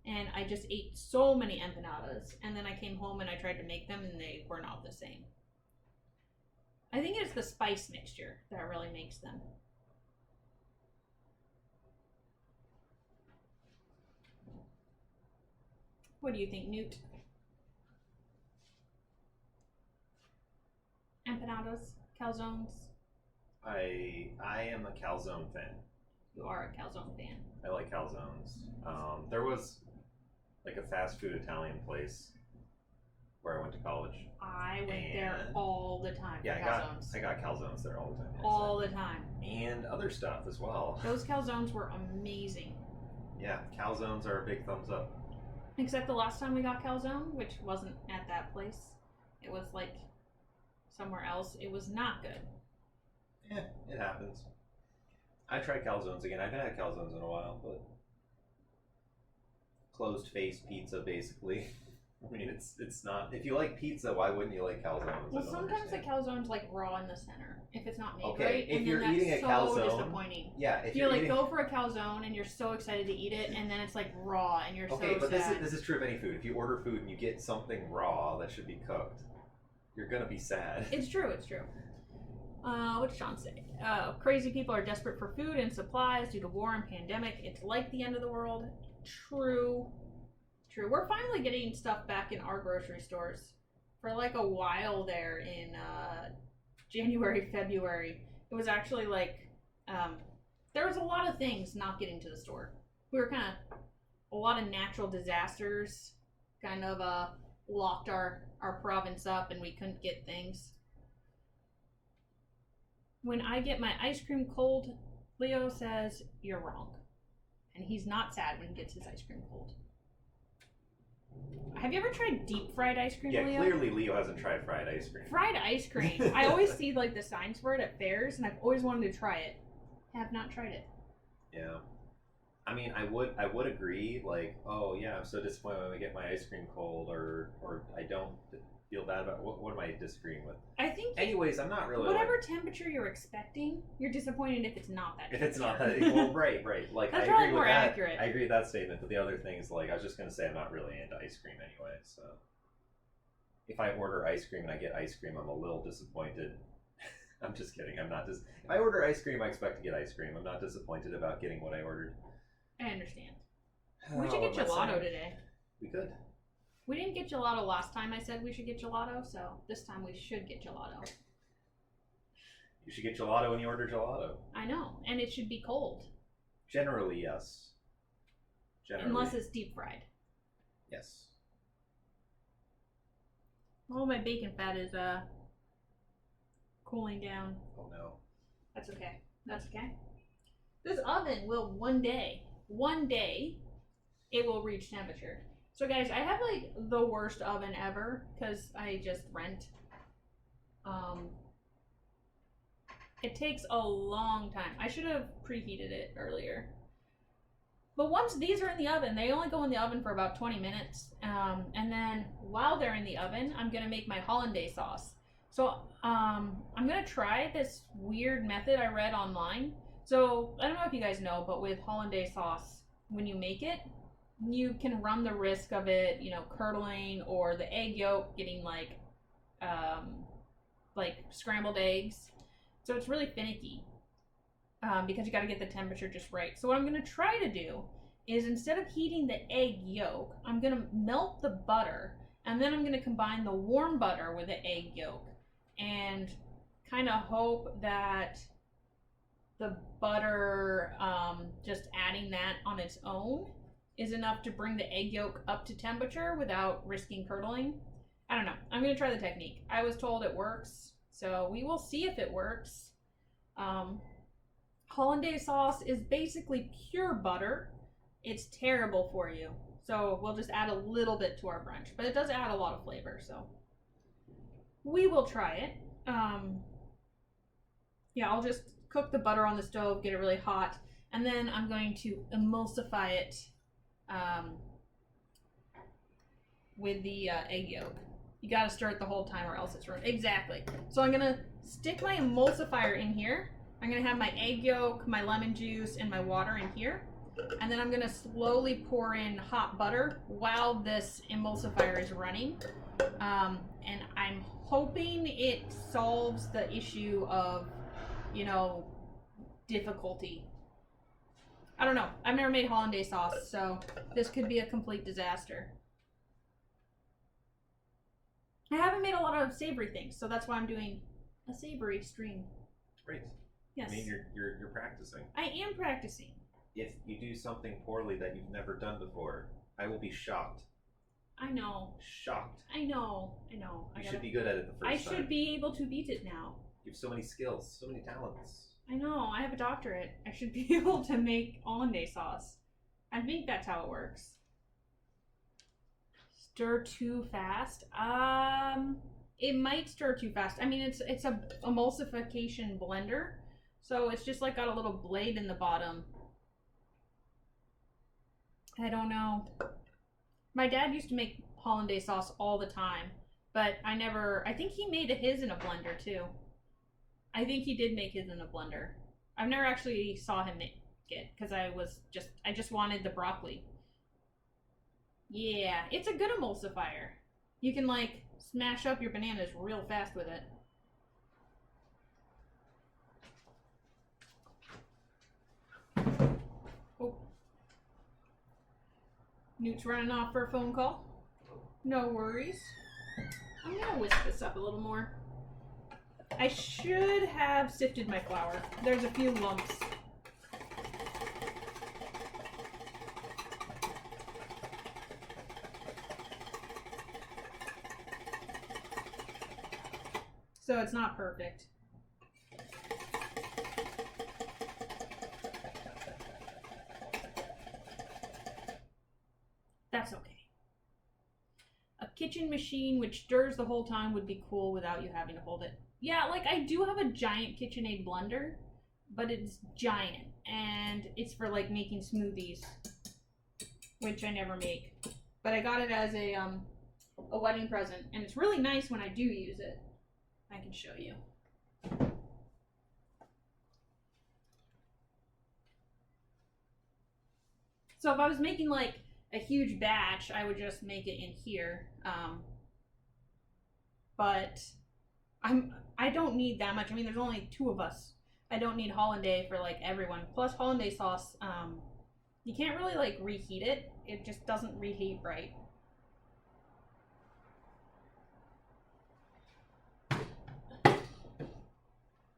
and I just ate so many empanadas. And then I came home and I tried to make them and they were not the same. I think it's the spice mixture that really makes them. What do you think, Newt? Empanadas? Calzones? I am a calzone fan. You are a calzone fan. I like calzones. There was like a fast food Italian place where I went to college. I went there all the time. Yeah, for calzones. I got calzones there all the time. Yes. All the time. And other stuff as well. Those calzones were amazing. Yeah, calzones are a big thumbs up. Except the last time we got calzone, which wasn't at that place. It was like somewhere else. It was not good. Yeah, it happens. I tried calzones again. I haven't had calzones in a while, but closed face pizza basically. I mean, it's not. If you like pizza, why wouldn't you like calzones? Well, sometimes the calzone's like raw in the center if it's not made okay, right. if and you're then eating that's a so calzone, disappointing. Yeah, if you're like eating... go for a calzone and you're so excited to eat it, and then it's like raw and you're okay, so but sad. this is true of any food. If you order food and you get something raw that should be cooked, you're gonna be sad. It's true. It's true. What did Sean say? Crazy people are desperate for food and supplies due to war and pandemic. It's like the end of the world. True. We're finally getting stuff back in our grocery stores. for like a while there in January, February. It was actually like there was a lot of things not getting to the store. We were kind of a lot of natural disasters kind of locked our province up and we couldn't get things. When I get my ice cream cold, Leo says you're wrong. And he's not sad when he gets his ice cream cold. Have you ever tried deep fried ice cream, Yeah, Leo? clearly Leo hasn't tried fried ice cream. Fried ice cream. I always see like the signs for it at fairs, and I've always wanted to try it. Have not tried it. Yeah. I mean, I would agree, like, oh yeah, I'm so disappointed when I get my ice cream cold, or I don't feel bad about what am I disagreeing with? I think anyways, I'm not really whatever like, temperature you're expecting, you're disappointed if it's not that. If it's not that, well, right. Like That's I probably agree more with that. accurate. I agree with that statement, but the other thing is like I was just gonna say I'm not really into ice cream anyway, so if I order ice cream and I get ice cream, I'm a little disappointed. I'm just kidding. I'm not just. If I order ice cream, I expect to get ice cream. I'm not disappointed about getting what I ordered. I understand. We should get gelato today. We could. We didn't get gelato last time I said we should get gelato, so this time we should get gelato. You should get gelato when you order gelato. I know, and it should be cold. Generally, yes. Generally. Unless it's deep fried. Yes. Oh, my bacon fat is cooling down. Oh no. That's okay. That's okay. This oven will one day, it will reach temperature. So guys, I have like the worst oven ever because I just rent. It takes a long time. I should have preheated it earlier. But once these are in the oven, they only go in the oven for about 20 minutes. And then while they're in the oven, I'm gonna make my hollandaise sauce. So I'm gonna try this weird method I read online. So I don't know if you guys know, but with hollandaise sauce, when you make it, you can run the risk of it, you know, curdling or the egg yolk getting like scrambled eggs. So it's really finicky because you got to get the temperature just right. So what I'm going to try to do is instead of heating the egg yolk, I'm going to melt the butter and then I'm going to combine the warm butter with the egg yolk and kind of hope that the butter, just adding that on its own is enough to bring the egg yolk up to temperature without risking curdling. I don't know. I'm going to try the technique. I was told it works, so we will see if it works. Hollandaise sauce is basically pure butter. It's terrible for you. So we'll just add a little bit to our brunch, but it does add a lot of flavor, so we will try it. Yeah, I'll just cook the butter on the stove, get it really hot, and then I'm going to emulsify it with the egg yolk. You gotta stir it the whole time or else it's ruined. Exactly. So I'm gonna stick my emulsifier in here. I'm gonna have my egg yolk, my lemon juice, and my water in here. And then I'm gonna slowly pour in hot butter while this emulsifier is running. And I'm hoping it solves the issue of, you know, difficulty. I don't know. I've never made hollandaise sauce, so this could be a complete disaster. I haven't made a lot of savory things, so that's why I'm doing a savory stream. Great. Yes. I mean, you're practicing. I am practicing. If you do something poorly that you've never done before, I will be shocked. I know. Shocked. I know. You should be good at it the first time. I should be able to beat it now. You have so many skills, so many talents. I know. I have a doctorate. I should be able to make hollandaise sauce. I think that's how it works. Stir too fast? It might stir too fast. I mean, it's a emulsification blender, so it's just like got a little blade in the bottom. I don't know. My dad used to make hollandaise sauce all the time, but I think he made his in a blender too. I think he did make his in a blender. I've never actually saw him make it because I just wanted the broccoli. Yeah, it's a good emulsifier. You can like smash up your bananas real fast with it. Oh. Newt's running off for a phone call. No worries. I'm gonna whisk this up a little more. I should have sifted my flour. There's a few lumps. So it's not perfect. That's okay. A kitchen machine which stirs the whole time would be cool without you having to hold it. Yeah, like I do have a giant KitchenAid blender, but it's giant and it's for like making smoothies, which I never make. But I got it as a wedding present, and it's really nice when I do use it. I can show you. So if I was making like a huge batch, I would just make it in here. But I don't need that much. I mean, there's only 2 of us. I don't need hollandaise for like everyone. Plus hollandaise sauce, you can't really like reheat it. It just doesn't reheat right.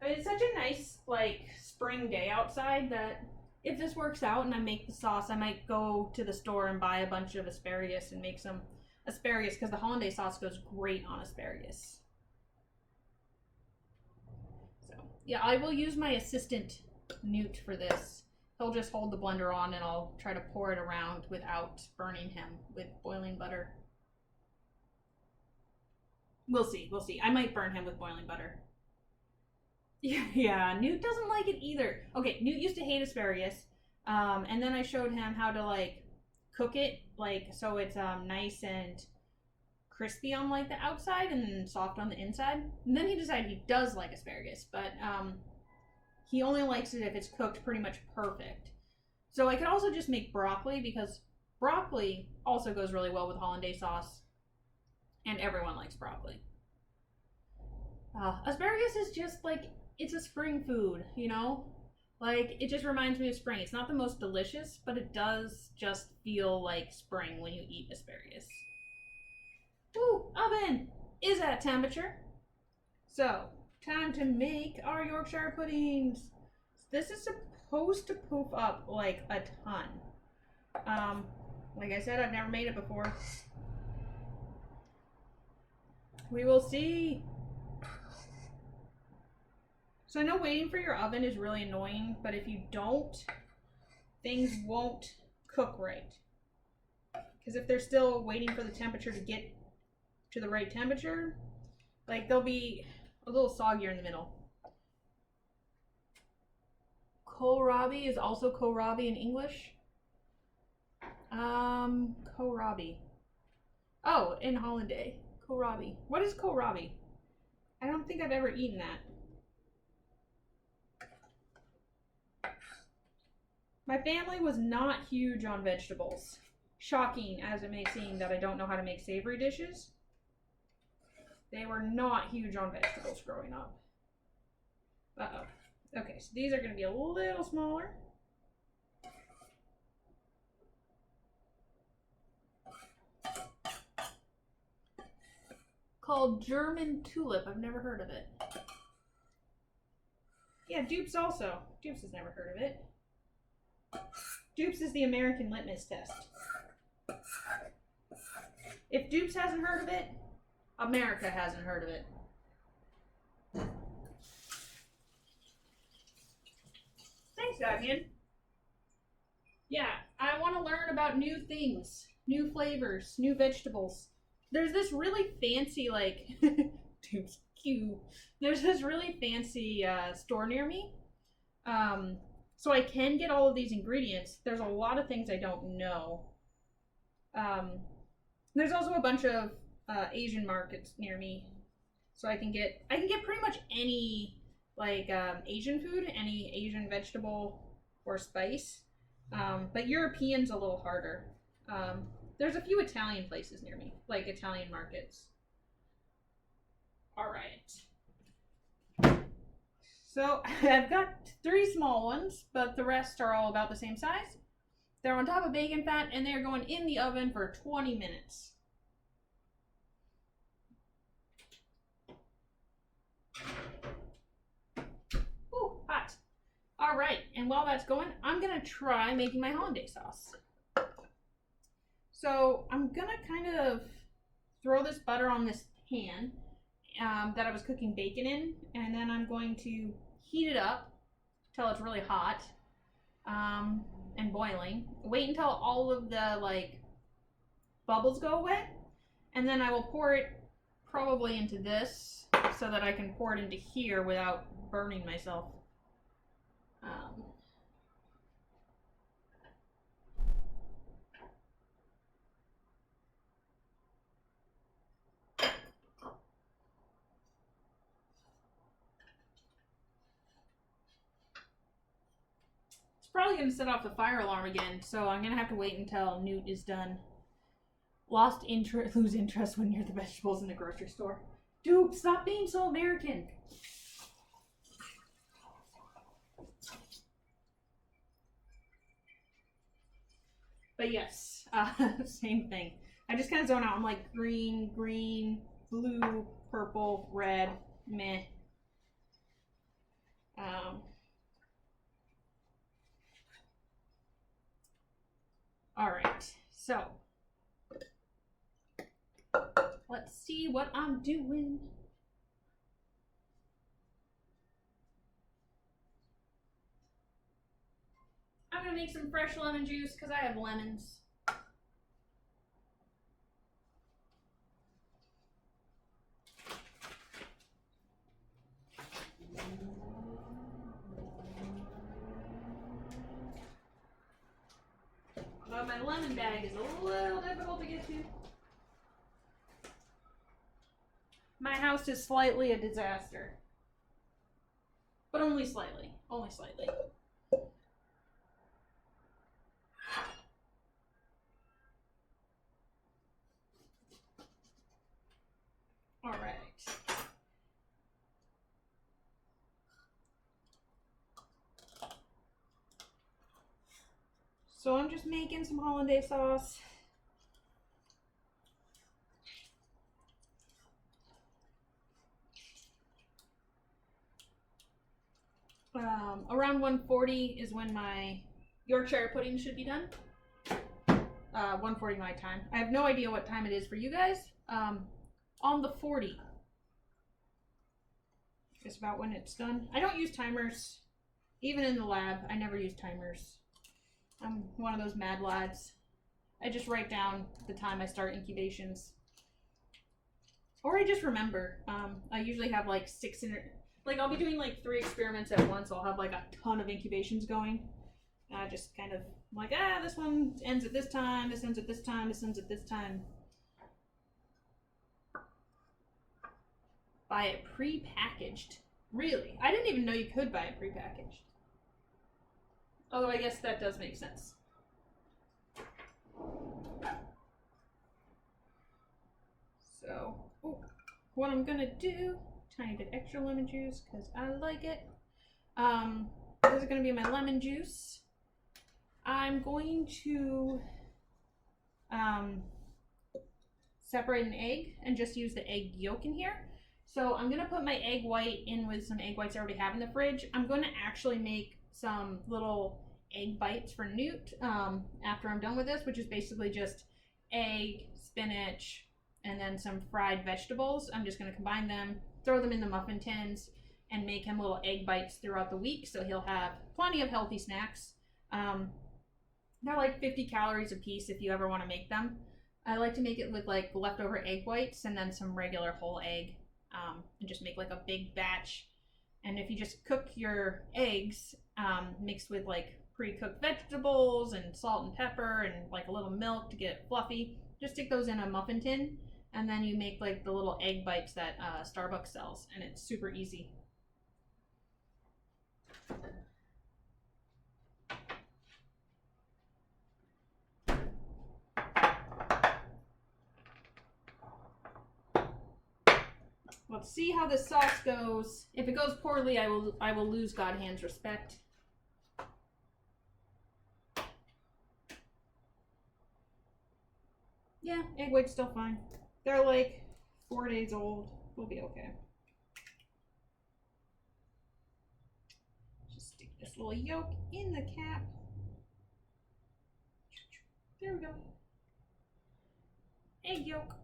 It's such a nice like spring day outside that if this works out and I make the sauce, I might go to the store and buy a bunch of asparagus and make some asparagus, because the hollandaise sauce goes great on asparagus. So yeah, I will use my assistant Newt for this. He'll just hold the blender on and I'll try to pour it around without burning him with boiling butter. We'll see, we'll see. I might burn him with boiling butter. Yeah, Newt doesn't like it either. Okay, Newt used to hate asparagus, and then I showed him how to like cook it, like so it's nice and crispy on like the outside and soft on the inside. And then he decided he does like asparagus, but he only likes it if it's cooked pretty much perfect. So I could also just make broccoli, because broccoli also goes really well with hollandaise sauce, and everyone likes broccoli. Asparagus is just like, it's a spring food, you know? Like, it just reminds me of spring. It's not the most delicious, but it does just feel like spring when you eat asparagus. Ooh, oven is at temperature. So, time to make our Yorkshire puddings. This is supposed to poof up like a ton. Like I said, I've never made it before. We will see. So I know waiting for your oven is really annoying, but if you don't, things won't cook right. Because if they're still waiting for the temperature to get to the right temperature, like they'll be a little soggier in the middle. Kohlrabi is also kohlrabi in English. Kohlrabi. Oh, in hollandaise. Kohlrabi. What is kohlrabi? I don't think I've ever eaten that. My family was not huge on vegetables. Shocking as it may seem that I don't know how to make savory dishes. They were not huge on vegetables growing up. Uh-oh. Okay, so these are going to be a little smaller. Called German tulip. I've never heard of it. Yeah, dupes also. Dupes has never heard of it. Dupes is the American litmus test. If Dupes hasn't heard of it, America hasn't heard of it. Thanks, Damien. Yeah, I want to learn about new things, new flavors, new vegetables. There's this really fancy, like, Dupes, cute. There's this really fancy store near me. So I can get all of these ingredients. There's a lot of things I don't know. There's also a bunch of Asian markets near me, so I can get pretty much any like Asian food, any Asian vegetable or spice. But European's a little harder. There's a few Italian places near me, like Italian markets. All right. So I've got 3 small ones, but the rest are all about the same size. They're on top of bacon fat, and they're going in the oven for 20 minutes. right, and while that's going, I'm gonna try making my hollandaise sauce. So I'm gonna kind of throw this butter on this pan that I was cooking bacon in, and then I'm going to heat it up till it's really hot and boiling. Wait until all of the like bubbles go away, and then I will pour it probably into this so that I can pour it into here without burning myself. It's probably going to set off the fire alarm again, so I'm going to have to wait until Newt is done. Lose interest when you're the vegetables in the grocery store. Dude, stop being so American. But yes, same thing. I just kind of zone out. I'm like green, blue, purple, red, meh. All right, so let's see what I'm doing. I'm gonna make some fresh lemon juice because I have lemons. But my lemon bag is a little difficult to get to. My house is slightly a disaster. But only slightly. Only slightly. Alright. So I'm just making some hollandaise sauce. Around 1:40 is when my Yorkshire pudding should be done. 1:40 my time. I have no idea what time it is for you guys. On the 40 is about when it's done. I don't use timers. Even in the lab, I never use timers. I'm one of those mad lads. I just write down the time I start incubations. Or I just remember. I usually have like I'll be doing like 3 experiments at once. I'll have like a ton of incubations going. I just kind of like, this one ends at this time, this ends at this time, this ends at this time. Buy it pre-packaged. Really? I didn't even know you could buy it pre-packaged. Although I guess that does make sense. So, what I'm gonna do, tiny bit extra lemon juice because I like it. This is gonna be my lemon juice. I'm going to separate an egg and just use the egg yolk in here. So I'm gonna put my egg white in with some egg whites I already have in the fridge. I'm gonna actually make some little egg bites for Newt after I'm done with this, which is basically just egg, spinach, and then some fried vegetables. I'm just gonna combine them, throw them in the muffin tins, and make him little egg bites throughout the week, so he'll have plenty of healthy snacks. They're like 50 calories a piece if you ever want to make them. I like to make it with like leftover egg whites and then some regular whole egg, and just make like a big batch. And if you just cook your eggs mixed with like pre-cooked vegetables and salt and pepper and like a little milk to get it fluffy, just stick those in a muffin tin, and then you make like the little egg bites that Starbucks sells, and it's super easy. Let's see how this sauce goes. If it goes poorly, I will lose Godhand's respect. Yeah, egg white's still fine. They're like 4 days old. We'll be okay. Just stick this little yolk in the cap. There we go. Egg yolk.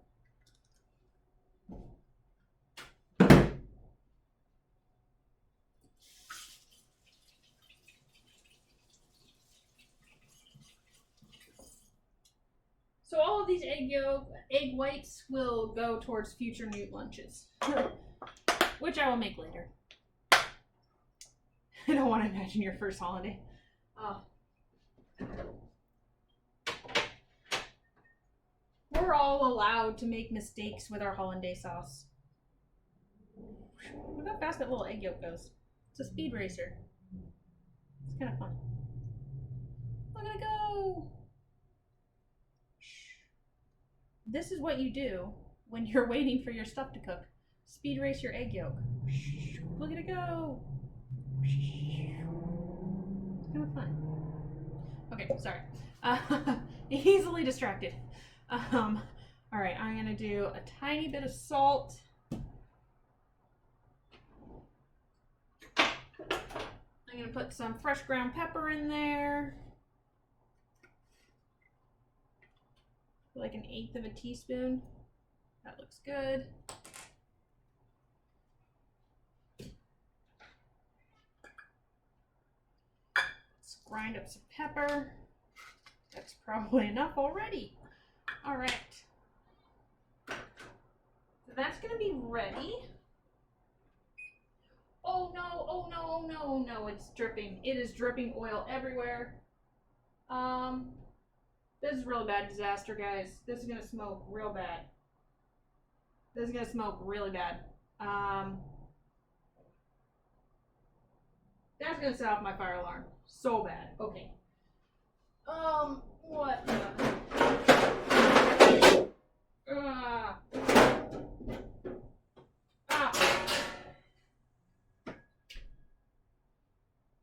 So all of these egg whites will go towards future Newt lunches, which I will make later. I don't want to imagine your first holiday. Oh. We're all allowed to make mistakes with our hollandaise sauce. Look how fast that little egg yolk goes. It's a speed racer. It's kind of fun. Look at it go! This is what you do when you're waiting for your stuff to cook. Speed race your egg yolk. Look at it go! It's kind of fun. Okay, sorry. Easily distracted. Alright, I'm gonna do a tiny bit of salt. I'm gonna put some fresh ground pepper in there. Like 1/8 of a teaspoon. That looks good. Let's grind up some pepper. That's probably enough already. All right. So that's gonna be ready. Oh no, oh no, oh no, oh no, it's dripping. It is dripping oil everywhere. This is really bad disaster, guys. This is gonna smoke real bad. This is gonna smoke really bad. That's gonna set off my fire alarm. So bad. Okay. What the?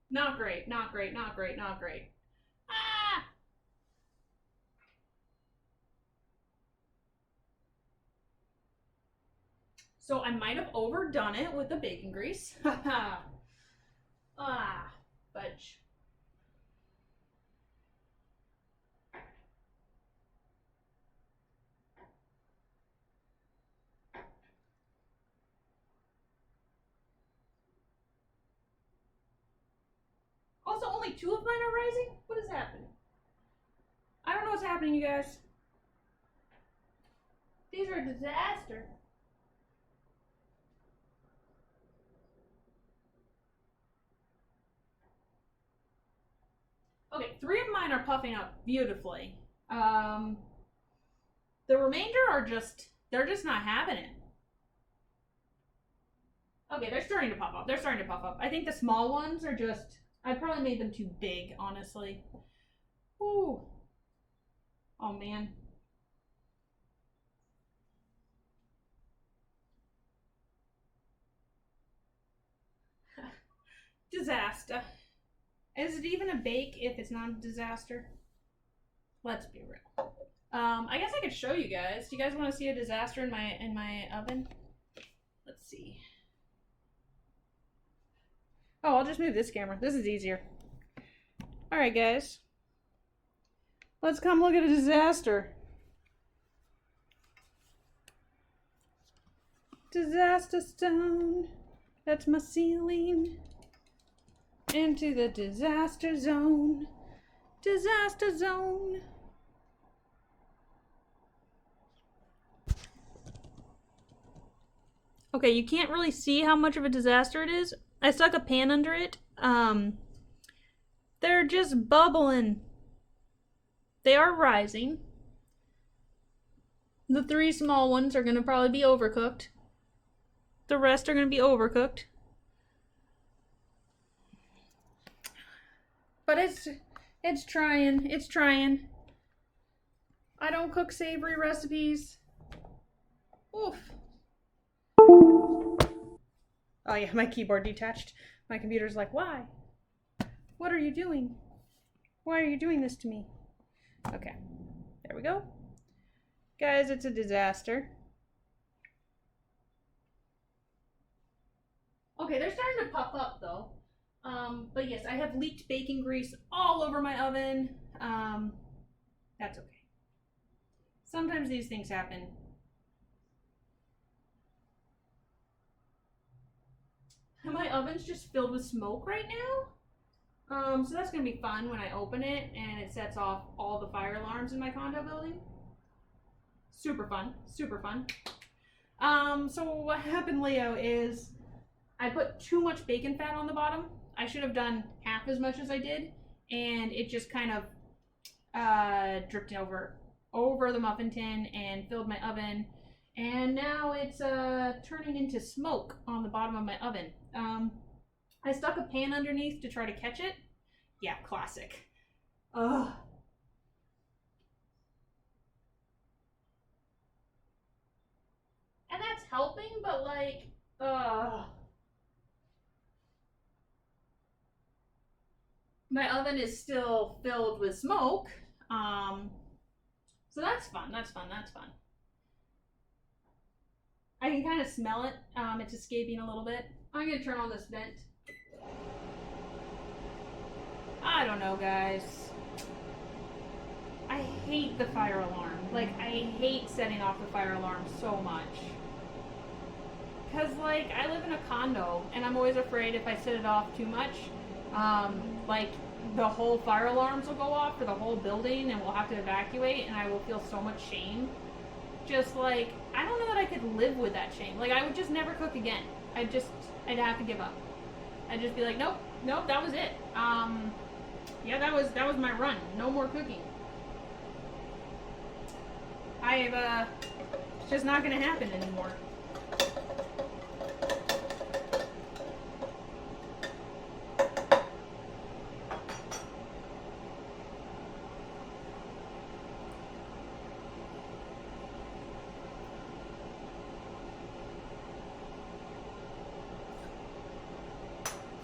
Not great, not great, not great, not great. Ah! So I might have overdone it with the bacon grease. Fudge. Also, only 2 of mine are rising? What is happening? I don't know what's happening, you guys. These are a disaster. Okay, 3 of mine are puffing up beautifully. The remainder are they're just not having it. Okay, they're starting to pop up. They're starting to pop up. I think the small ones are just, I probably made them too big, honestly. Ooh. Oh, man. Disaster. Is it even a bake if it's not a disaster? Let's be real. I guess I could show you guys. Do you guys want to see a disaster in my oven? Let's see. Oh, I'll just move this camera. This is easier. All right, guys. Let's come look at a disaster. Disaster stone. That's my ceiling. Into the disaster zone. Disaster zone. Okay, you can't really see how much of a disaster it is. I stuck a pan under it. They're just bubbling. They are rising. The 3 small ones are going to probably be overcooked. The rest are going to be overcooked. But it's trying. It's trying. I don't cook savory recipes. Oof. Oh yeah, my keyboard detached. My computer's like, why? What are you doing? Why are you doing this to me? Okay, there we go. Guys, it's a disaster. Okay, they're starting to puff up though. But yes, I have leaked bacon grease all over my oven. That's okay. Sometimes these things happen. My oven's just filled with smoke right now. So that's gonna be fun when I open it and it sets off all the fire alarms in my condo building. Super fun, super fun. So what happened, Leo, is I put too much bacon fat on the bottom. I should have done half as much as I did, and it just kind of dripped over the muffin tin and filled my oven, and now it's turning into smoke on the bottom of my oven. I stuck a pan underneath to try to catch it. Yeah, classic. Ugh. And that's helping, but like, my oven is still filled with smoke. So that's fun, that's fun, that's fun. I can kind of smell it. It's escaping a little bit. I'm gonna turn on this vent. I don't know, guys. I hate the fire alarm. Like, I hate setting off the fire alarm so much. Cause like, I live in a condo and I'm always afraid if I set it off too much, like the whole fire alarms will go off for the whole building and we'll have to evacuate and I will feel so much shame. Just like, I don't know that I could live with that shame. Like, I would just never cook again. I'd have to give up. I'd just be like, nope, that was it. Yeah, that was my run. No more cooking. It's just not gonna happen anymore.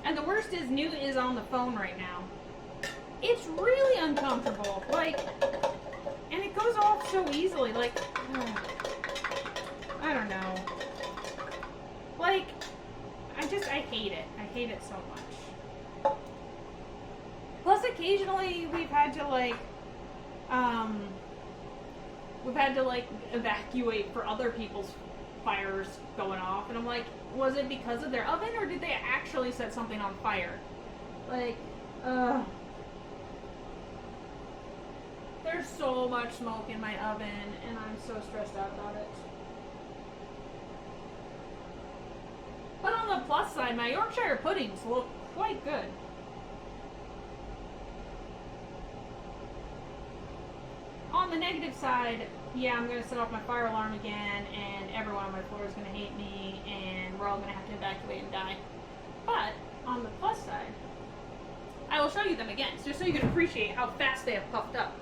And the worst is Newt is on the phone right now. It's really uncomfortable. Like, and it goes off so easily. Like, I don't know. Like, I hate it. I hate it so much. Plus, occasionally we've had to evacuate for other people's fires going off, and I'm like, was it because of their oven or did they actually set something on fire? Like, there's so much smoke in my oven and I'm so stressed out about it. But on the plus side, my Yorkshire puddings look quite good. On the negative side, yeah, I'm going to set off my fire alarm again, and everyone on my floor is going to hate me, and we're all going to have to evacuate and die. But, on the plus side, I will show you them again, just so you can appreciate how fast they have puffed up.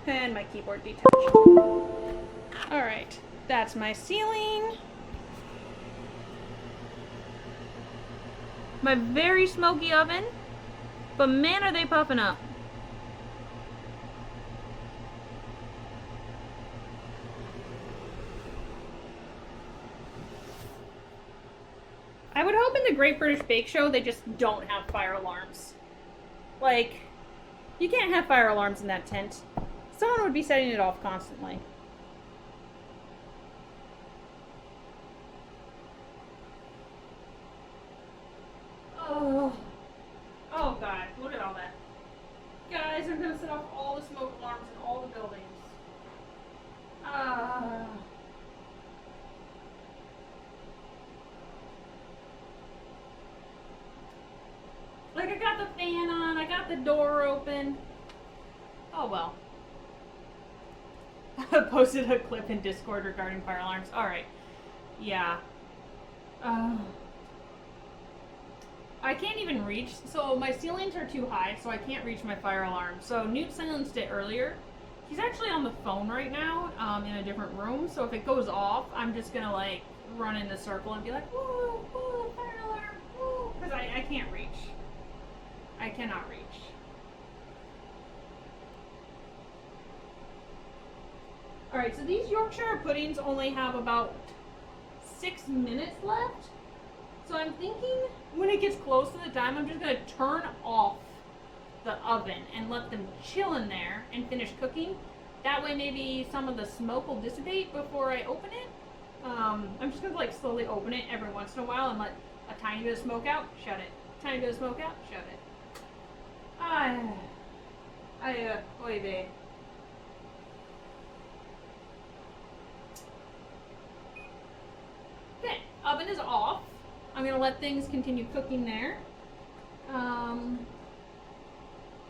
And my keyboard detached. Alright, that's my ceiling. My very smoky oven. But man, are they puffing up. I would hope in the Great British Bake Show they just don't have fire alarms. Like, you can't have fire alarms in that tent. Someone would be setting it off constantly. Oh god, look at all that. Guys, I'm gonna set off all the smoke alarms in all the buildings. Like, I got the fan on, I got the door open. Oh well. I posted a clip in Discord regarding fire alarms. Alright. Yeah. I can't even reach, so my ceilings are too high, so I can't reach my fire alarm. So Newt silenced it earlier. He's actually on the phone right now, in a different room, so if it goes off, I'm just gonna like run in a circle and be like, woo, woo, fire alarm, woo, because I can't reach. I cannot reach. Alright, so these Yorkshire puddings only have about 6 minutes left. So I'm thinking when it gets close to the time, I'm just going to turn off the oven and let them chill in there and finish cooking. That way maybe some of the smoke will dissipate before I open it. I'm just going to like slowly open it every once in a while and let a tiny bit of smoke out, shut it. Tiny bit of smoke out, shut it. Oy vey. Okay, oven is off. I'm going to let things continue cooking there.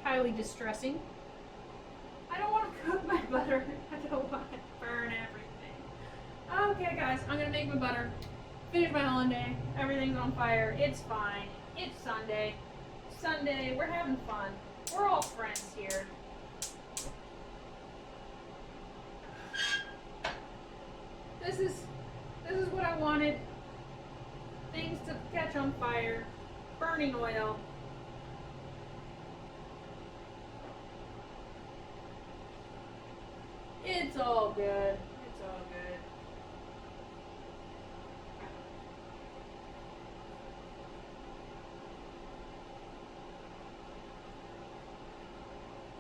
Highly distressing. I don't want to cook my butter. I don't want to burn everything. Okay, guys, I'm going to make my butter. Finish my holiday. Everything's on fire. It's fine. It's Sunday. Sunday. We're having fun. We're all friends here. This is what I wanted. Things to catch on fire. Burning oil. It's all good. It's all good.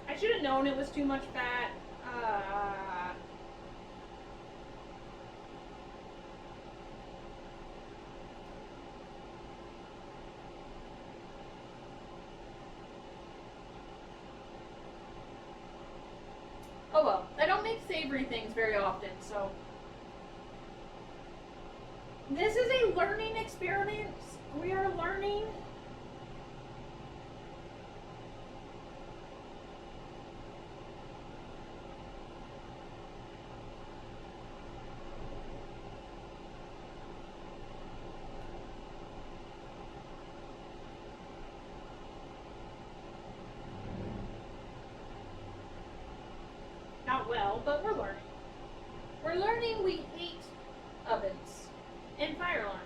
I should have known it was too much fat. Oh well, I don't make savory things very often, so. This is a learning experience. We are learning. Not well, but we're learning. We're learning we hate ovens and fire alarms.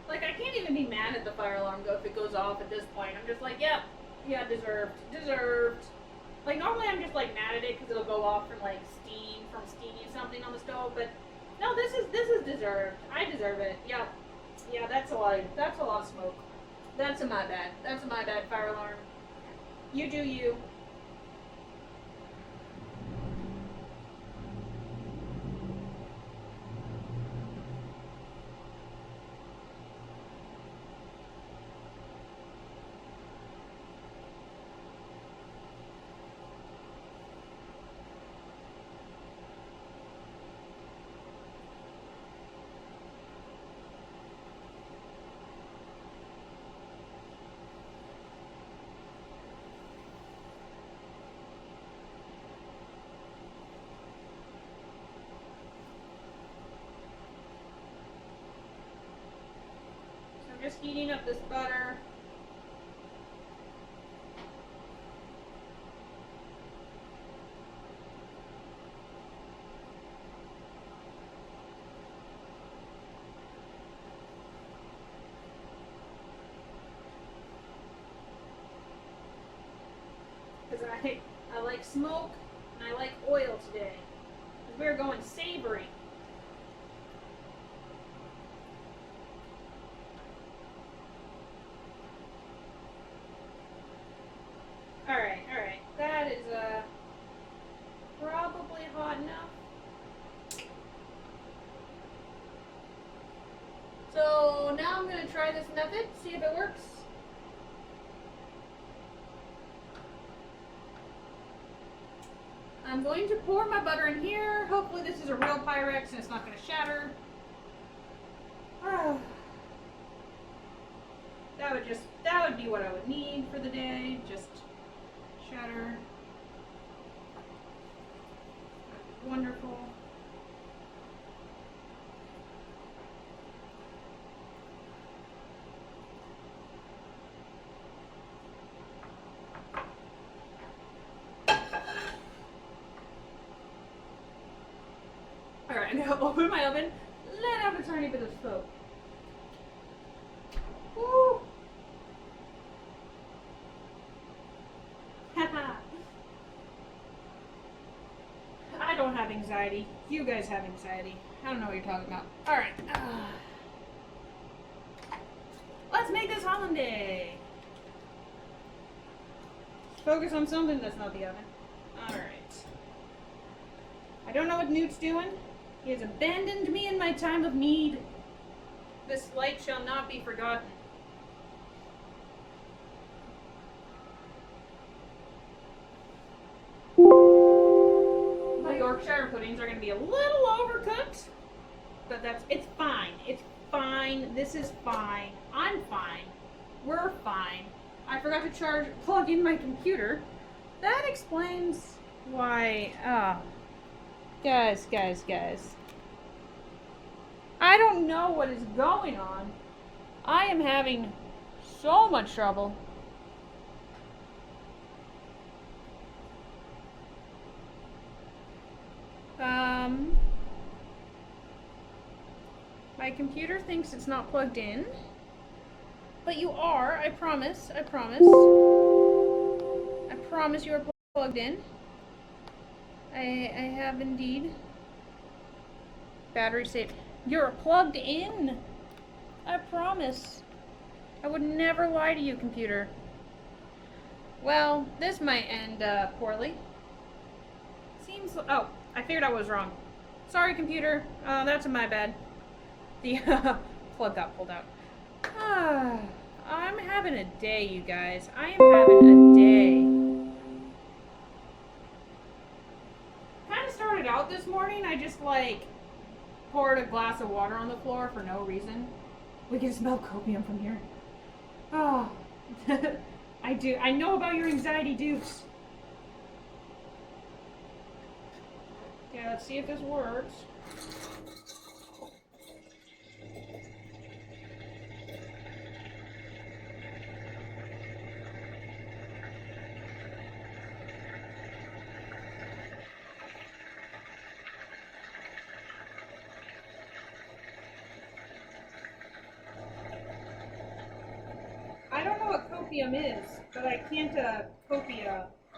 Like, I can't even be mad at the fire alarm if it goes off at this point. I'm just like, yep, yeah, deserved. Like, normally I'm just like mad at it because it'll go off from like steaming something on the stove, but no, this is deserved. I deserve it. Yeah, that's a lot of smoke. That's my bad, fire alarm. You do you. Just heating up this butter. Because I like smoke and I like oil today. Because we're going savory. Alright. That is probably hot enough. So now I'm going to try this method, see if it works. I'm going to pour my butter in here. Hopefully this is a real Pyrex and it's not going to shatter. That would be what I would need for the day. Just shatter. Wonderful. Alright, I'm going to open my oven, let have a tiny bit of smoke. Woo! Haha. I don't have anxiety. You guys have anxiety. I don't know what you're talking about. Alright. Let's make this hollandaise. Focus on something that's not the oven. Alright. I don't know what Newt's doing. He has abandoned me in my time of need. This light shall not be forgotten. My Yorkshire puddings are going to be a little overcooked, but it's fine. It's fine. This is fine. I'm fine. We're fine. I forgot to plug in my computer. That explains why, guys. I don't know what is going on. I am having so much trouble. My computer thinks it's not plugged in. But you are, I promise. I promise you are plugged in. I have indeed. Battery safe. You're plugged in. I promise. I would never lie to you, computer. Well, this might end poorly. Seems. Oh, I figured I was wrong. Sorry, computer. That's my bad. The plug got pulled out. I'm having a day, you guys. I am having a day. Kind of started out this morning. I just poured a glass of water on the floor for no reason. We can smell copium from here. Oh, I do. I know about your anxiety, Dukes. Yeah, let's see if this works. I don't know what copium is, but I can't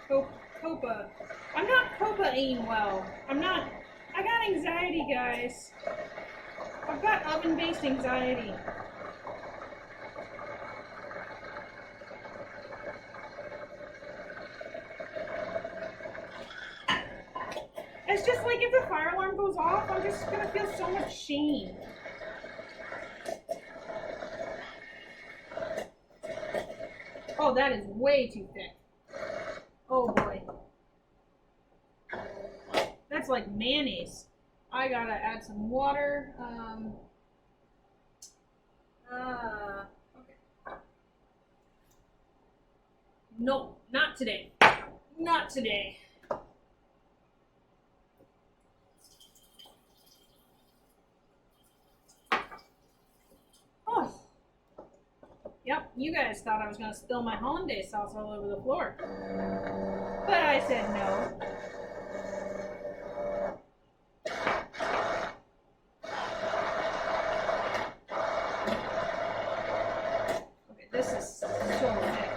copa. I'm not copa-ing well. I got anxiety, guys. I've got oven-based anxiety. It's just like if the fire alarm goes off, I'm just gonna feel so much shame. Oh, that is way too thick. Oh boy. That's like mayonnaise. I gotta add some water. Okay. No, not today. Not today. Oh. Yep, you guys thought I was gonna spill my hollandaise sauce all over the floor. But I said no. Okay, this is so thick.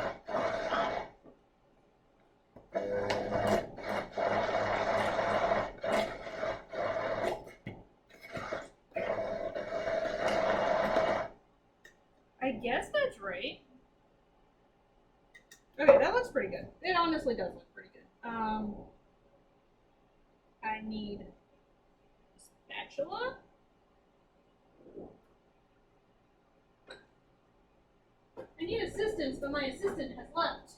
I guess that's right. Okay, that looks pretty good. It honestly does look pretty good. I need a spatula. I need assistance, but my assistant has left.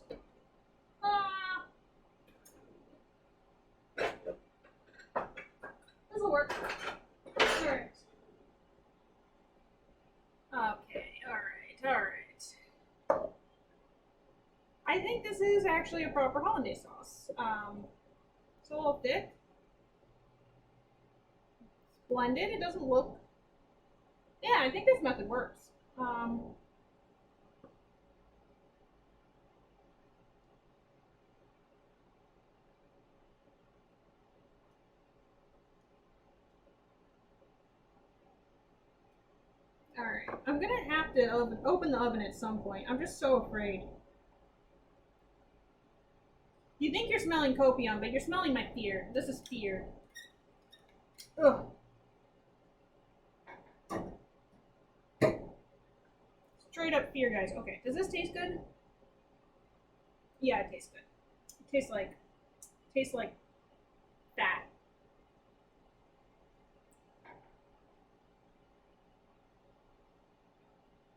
This'll work. Alright. Okay, alright. I think this is actually a proper hollandaise sauce. It's a little thick. It's blended. It doesn't look. Yeah, I think this method works. Alright, I'm gonna have to open the oven at some point. I'm just so afraid. You think you're smelling copium, but you're smelling my fear. This is fear. Ugh. Straight up fear, guys. Okay, does this taste good? Yeah, it tastes good. It tastes like fat.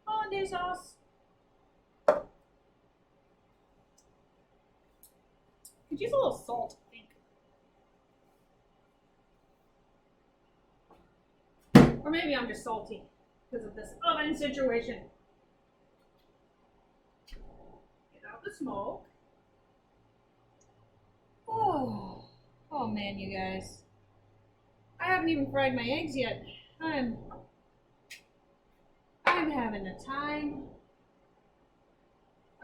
Hollandaise sauce. Could use a little salt, I think. Or maybe I'm just salty because of this oven situation. Get out the smoke. Oh man, you guys. I haven't even fried my eggs yet. I'm having a time.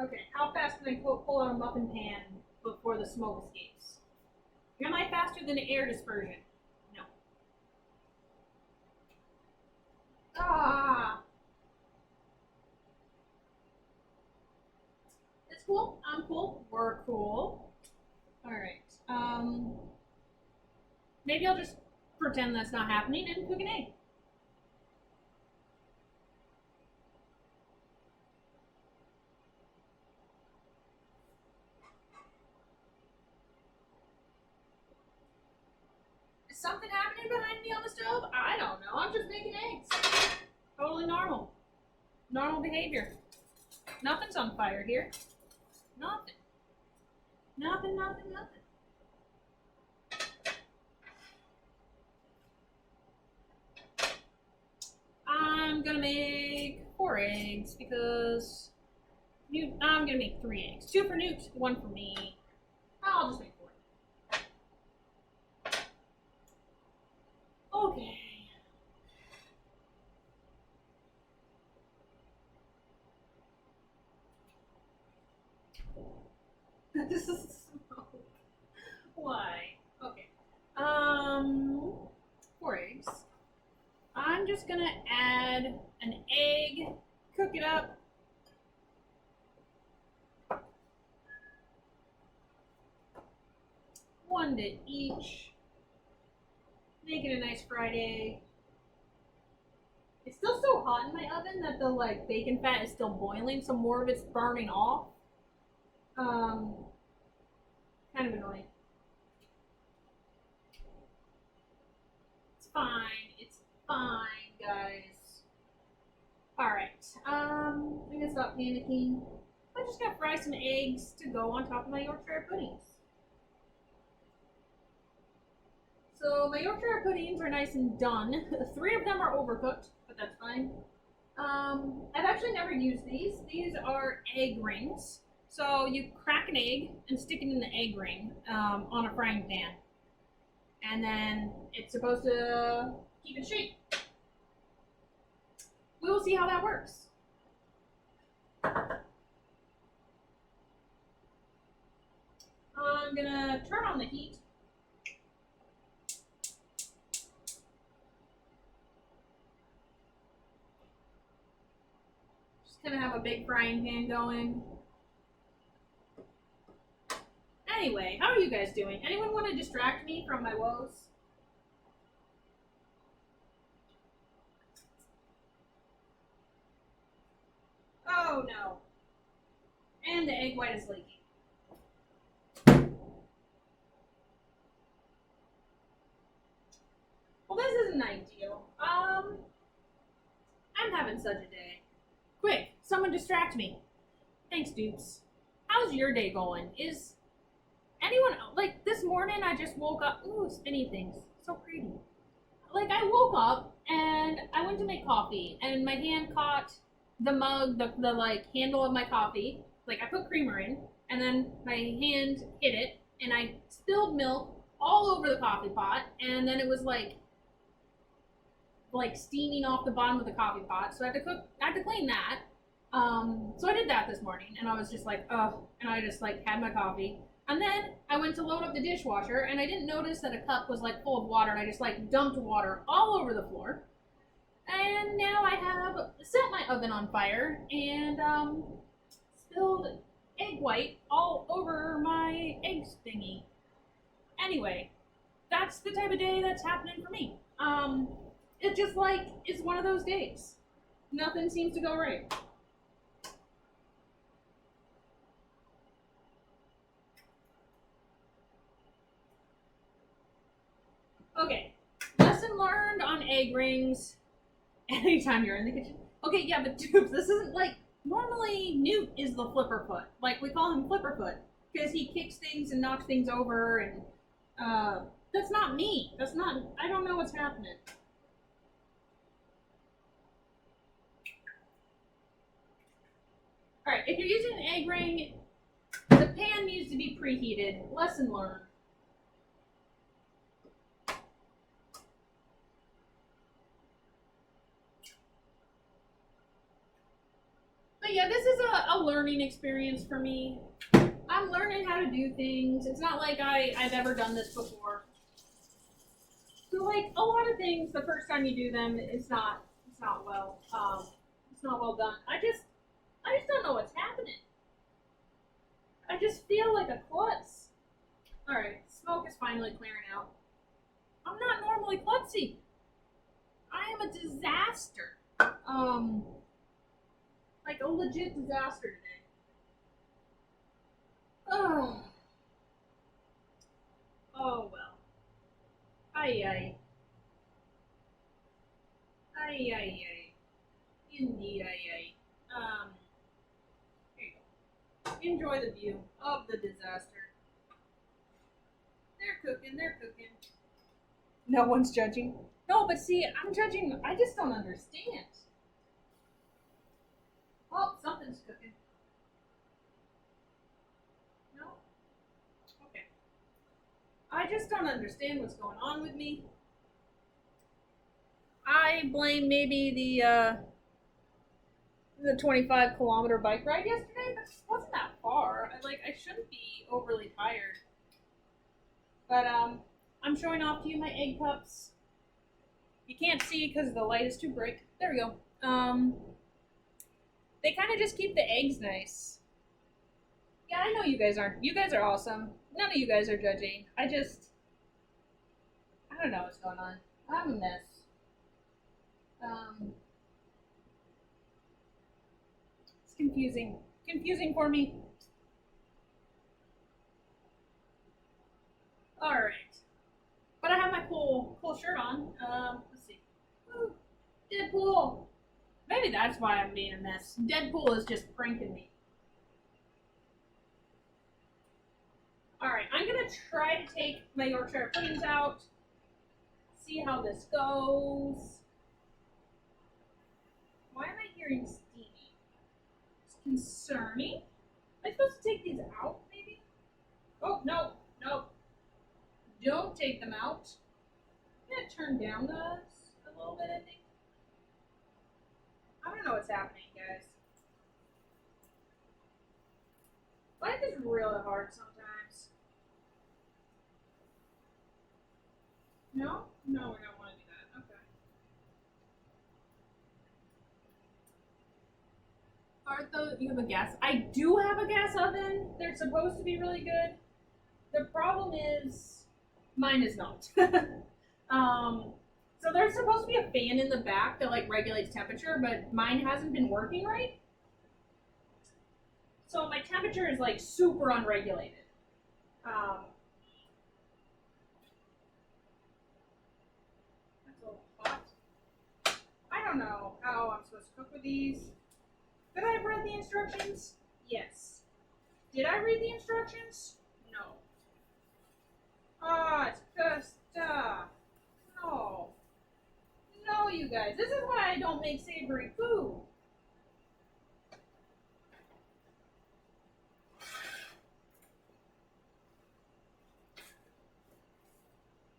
Okay, how fast can I pull out a muffin pan before the smoke escapes? Am I faster than air dispersion? No. Ah! It's cool. I'm cool. We're cool. Alright. Maybe I'll just pretend that's not happening and cook an egg. Is something happening behind me on the stove? I don't know. I'm just making eggs. Totally normal. Normal behavior. Nothing's on fire here. Nothing. Nothing. I'm gonna make 4 eggs because I'm gonna make 3 eggs. 2 for Newt, 1 for me. I'll just make 4. Okay. This is smoke. Why? Okay. 4 eggs. I'm just gonna add an egg, cook it up. One to each. Make it a nice fried egg. It's still so hot in my oven that the bacon fat is still boiling, so more of it's burning off. Kind of annoying. It's fine, guys. Alright, I'm gonna stop panicking. I'm just gonna fry some eggs to go on top of my Yorkshire puddings. So my Yorkshire puddings are nice and done. 3 of them are overcooked, but that's fine. I've actually never used these. These are egg rings. So you crack an egg and stick it in the egg ring on a frying pan. And then it's supposed to keep its shape. We will see how that works. I'm gonna turn on the heat. Just gonna have a big frying pan going. Anyway, how are you guys doing? Anyone want to distract me from my woes? Oh no. And the egg white is leaking. Well, this isn't ideal. I'm having such a day. Quick, someone distract me. Thanks, dupes. How's your day going? Is anyone, this morning I just woke up. Ooh, spinny things. So pretty. I woke up and I went to make coffee and my hand caught the mug, the handle of my coffee. I put creamer in and then my hand hit it and I spilled milk all over the coffee pot and then it was steaming off the bottom of the coffee pot. So I had to clean that. So I did that this morning and I was just ugh, and I just had my coffee. And then I went to load up the dishwasher and I didn't notice that a cup was full of water and I just dumped water all over the floor. And now I have set my oven on fire and spilled egg white all over my eggs thingy. Anyway, that's the type of day that's happening for me. It just like is one of those days. Nothing seems to go right. Okay, lesson learned on egg rings. Anytime you're in the kitchen. Okay, yeah, but dudes, this isn't like normally Newt is the flipper foot. Like we call him flipper foot because he kicks things and knocks things over, and that's not me. That's not. I don't know what's happening. All right, if you're using an egg ring, the pan needs to be preheated. Lesson learned. But yeah, this is a learning experience for me. I'm learning how to do things. It's not like I've ever done this before. So like a lot of things, the first time you do them, it's not well done. I just don't know what's happening. I just feel like a klutz. All right, smoke is finally clearing out. I'm not normally klutzy. I am a disaster. Like a legit disaster today. Oh well. Ay ay. Ay ay ay. Indeed ay ay. Here you go. Enjoy the view of the disaster. They're cooking. No one's judging. No, but see, I'm judging. I just don't understand. Oh, something's cooking. No? Okay. I just don't understand what's going on with me. I blame maybe the 25-kilometer bike ride yesterday, but it wasn't that far. I shouldn't be overly tired. But I'm showing off to you my egg cups. You can't see because the light is too bright. There we go. They kind of just keep the eggs nice. Yeah, I know you guys aren't. You guys are awesome. None of you guys are judging. I don't know what's going on. I'm a mess. It's confusing. Confusing for me. Alright. But I have my cool shirt on. Let's see. Ooh, Deadpool! Maybe that's why I'm being a mess. Deadpool is just pranking me. Alright, I'm gonna try to take my Yorkshire puddings out. See how this goes. Why am I hearing steamy? It's concerning. Am I supposed to take these out, maybe? Oh, no. Don't take them out. I'm gonna turn down a little bit, I think. I don't know what's happening, guys. Life is really hard sometimes. No, we don't want to do that. Okay. Aren't those, you have a gas? I do have a gas oven. They're supposed to be really good. The problem is, mine is not. So there's supposed to be a fan in the back that like regulates temperature, but mine hasn't been working right. So my temperature is like super unregulated. That's a little hot. I don't know how I'm supposed to cook with these. Did I have read the instructions? Yes. Did I read the instructions? No. Ah, it's just no. No, you guys. This is why I don't make savory food.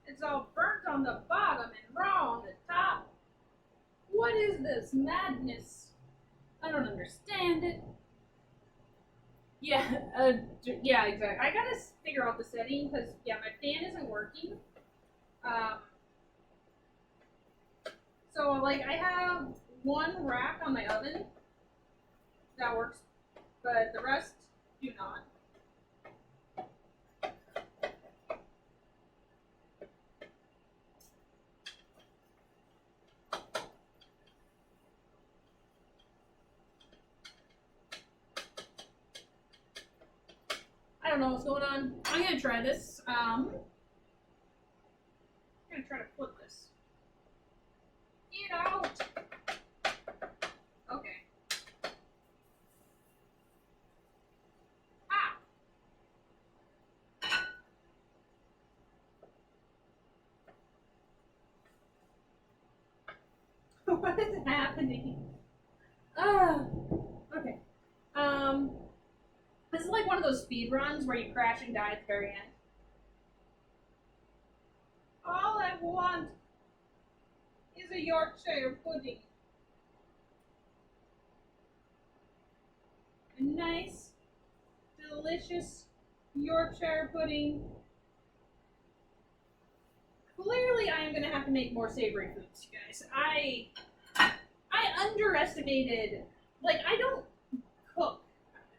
It's all burnt on the bottom and raw on the top. What is this madness? I don't understand it. Yeah, yeah, exactly. I gotta figure out the setting because yeah, my fan isn't working. So like I have one rack on my oven that works, but the rest do not. I don't know what's going on. I'm gonna try this. I'm gonna try to flip this. Get out! Okay. Ah! What is happening? Okay. This is like one of those speed runs where you crash and die at the very end. All I want is a Yorkshire pudding. A nice, delicious Yorkshire pudding. Clearly, I am going to have to make more savory foods, you guys. I underestimated, like, I don't cook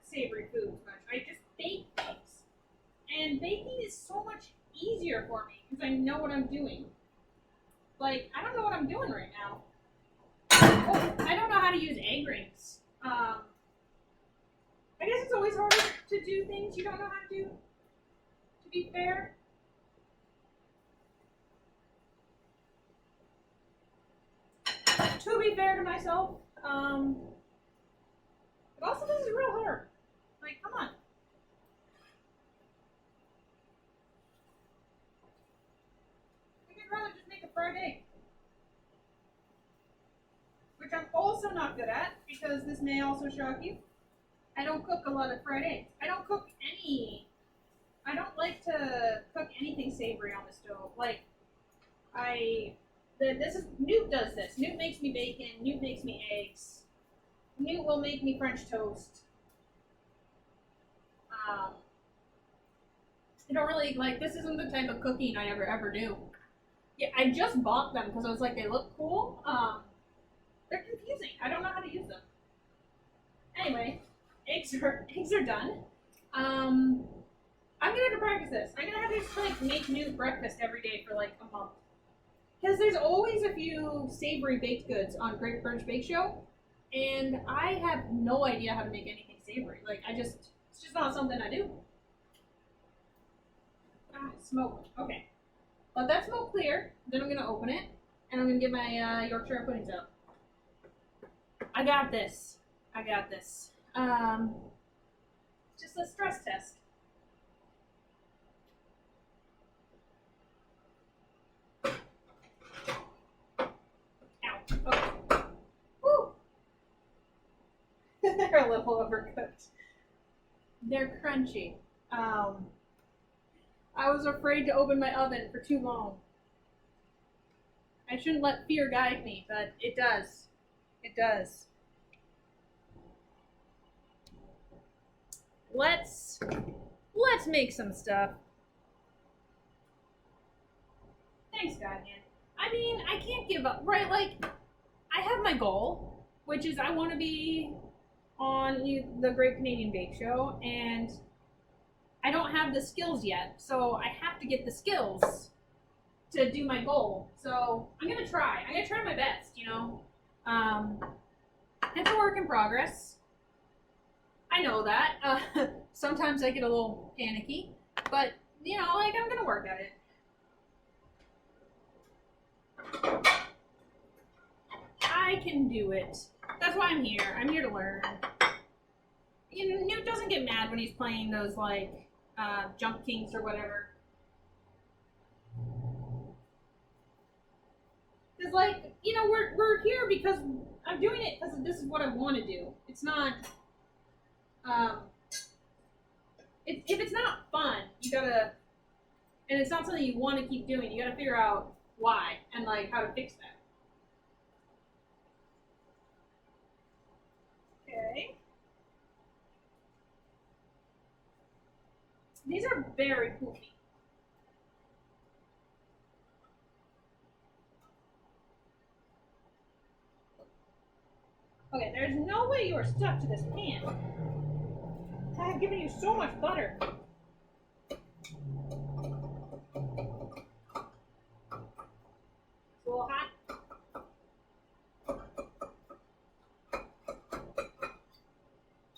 savory foods much. I just bake things. And baking is so much easier for me because I know what I'm doing. Like, I don't know what I'm doing right now. Oh, I don't know how to use egg rings. I guess it's always harder to do things you don't know how to do, to be fair. To be fair to myself, but also this is real hard. Like, come on. I could rather just make a fried egg. Which I'm also not good at, because this may also shock you. I don't cook a lot of fried eggs. I don't like to cook anything savory on the stove. Like, Newt does this. Newt makes me bacon. Newt makes me eggs. Newt will make me French toast. I don't really, like, this isn't the type of cooking I ever do. Yeah, I just bought them because I was like, they look cool. They're confusing. I don't know how to use them. Anyway, eggs are done. I'm gonna have to practice this. I'm gonna have to just like make Newt breakfast every day for like a month. Because there's always a few savory baked goods on Great British Bake Show, and I have no idea how to make anything savory. Like, it's just not something I do. Ah, smoke. Okay. Let that smoke clear, then I'm going to open it, and I'm going to get my Yorkshire puddings out. I got this. Just a stress test. Okay. Woo! They're a little overcooked. They're crunchy. I was afraid to open my oven for too long. I shouldn't let fear guide me, but it does. It does. Let's make some stuff. Thanks, Godhand. I mean, I can't give up, right? Like, I have my goal, which is I want to be on the Great Canadian Bake Show, and I don't have the skills yet, so I have to get the skills to do my goal. So I'm gonna try. I'm gonna try my best, you know. It's a work in progress. I know that. Sometimes I get a little panicky, but you know, like I'm gonna work at it. I can do it. That's why I'm here. I'm here to learn. You know, Newt doesn't get mad when he's playing those like Jump Kings or whatever. It's like, you know, we're here because I'm doing it because this is what I want to do. It's not. If it's not fun, you gotta, and it's not something you want to keep doing. You gotta figure out why and like how to fix that. Okay. These are very poofy. Okay, there's no way you are stuck to this pan. I have given you so much butter. It's a little hot.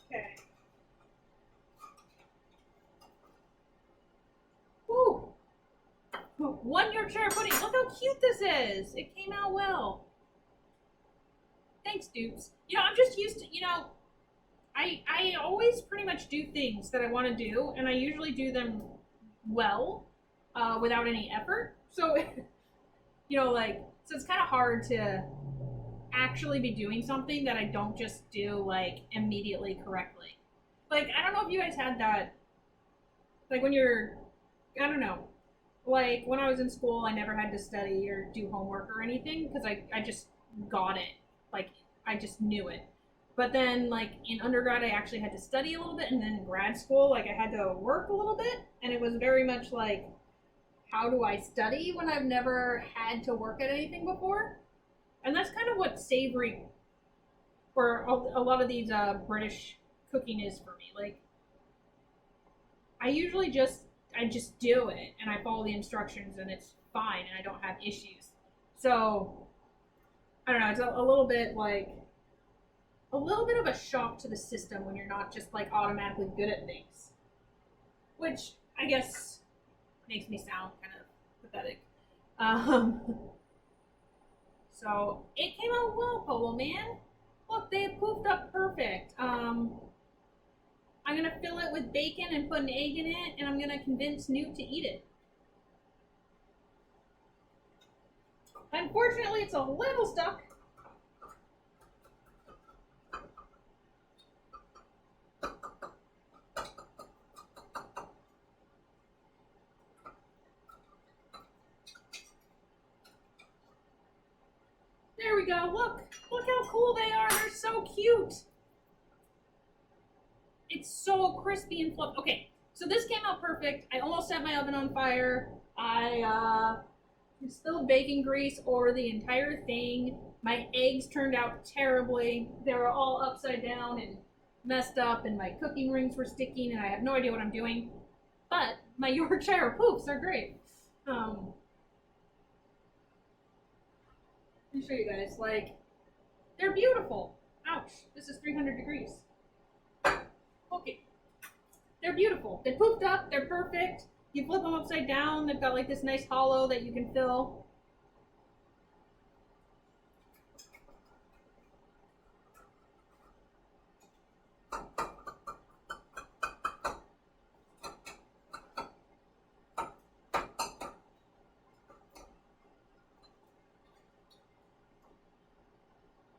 Okay. Woo! One Yorkshire pudding. Look how cute this is. It came out well. Thanks, Dupes. I'm just used to, I always pretty much do things that I want to do, and I usually do them well, without any effort. So, so it's kind of hard to actually be doing something that I don't just do, like, immediately correctly. Like, I don't know if you guys had that, like, when you're, I don't know, like, when I was in school, I never had to study or do homework or anything, because I just got it. Like, I just knew it. But then, like, in undergrad, I actually had to study a little bit, and then in grad school, like, I had to work a little bit, and it was very much like, how do I study when I've never had to work at anything before? And that's kind of what savory, or a lot of these British cooking is for me. Like, I just do it, and I follow the instructions, and it's fine, and I don't have issues. So, I don't know, it's a little bit like, a little bit of a shock to the system when you're not just like automatically good at things, which I guess makes me sound kind of pathetic. Um, so it came out well, Polo Man. Look, they poofed up perfect. I'm gonna fill it with bacon and put an egg in it, and I'm gonna convince Newt to eat it. Unfortunately, it's a little stuck. There we go. Look how cool they are. They're so cute. It's so crispy and fluffy. Okay, so this came out perfect. I almost set my oven on fire. I spilled bacon grease over the entire thing. My eggs turned out terribly. They were all upside down and messed up, and my cooking rings were sticking, and I have no idea what I'm doing. But my Yorkshire poofs are great. Let me show you guys. Like, they're beautiful. Ouch, this is 300 degrees. Okay, they're beautiful. They poofed up, they're perfect. You flip them upside down, they've got like this nice hollow that you can fill.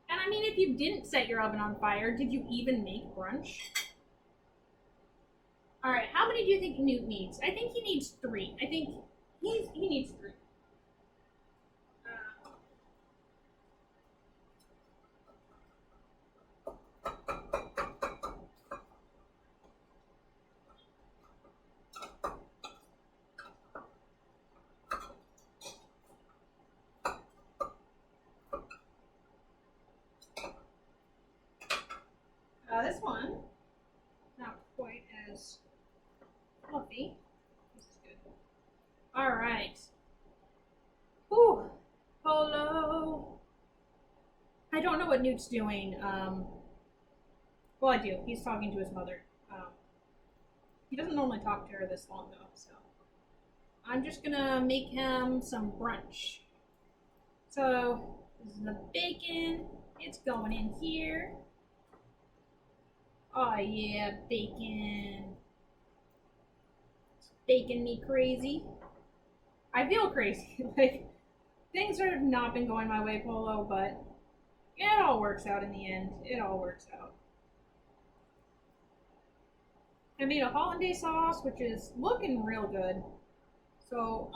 And I mean, if you didn't set your oven on fire, did you even make brunch? All right, how many do you think Newt needs? I think he needs 3. I think he needs 3. This one, not quite as fluffy. This is good. All right. Whew. Polo. I don't know what Newt's doing. Well, I do. He's talking to his mother. He doesn't normally talk to her this long, though, so I'm just gonna make him some brunch. So, this is the bacon. It's going in here. Oh yeah, bacon. It's baking me crazy. I feel crazy. Like, things have not been going my way, Polo, but it all works out in the end. It all works out. I made a hollandaise sauce, which is looking real good. So,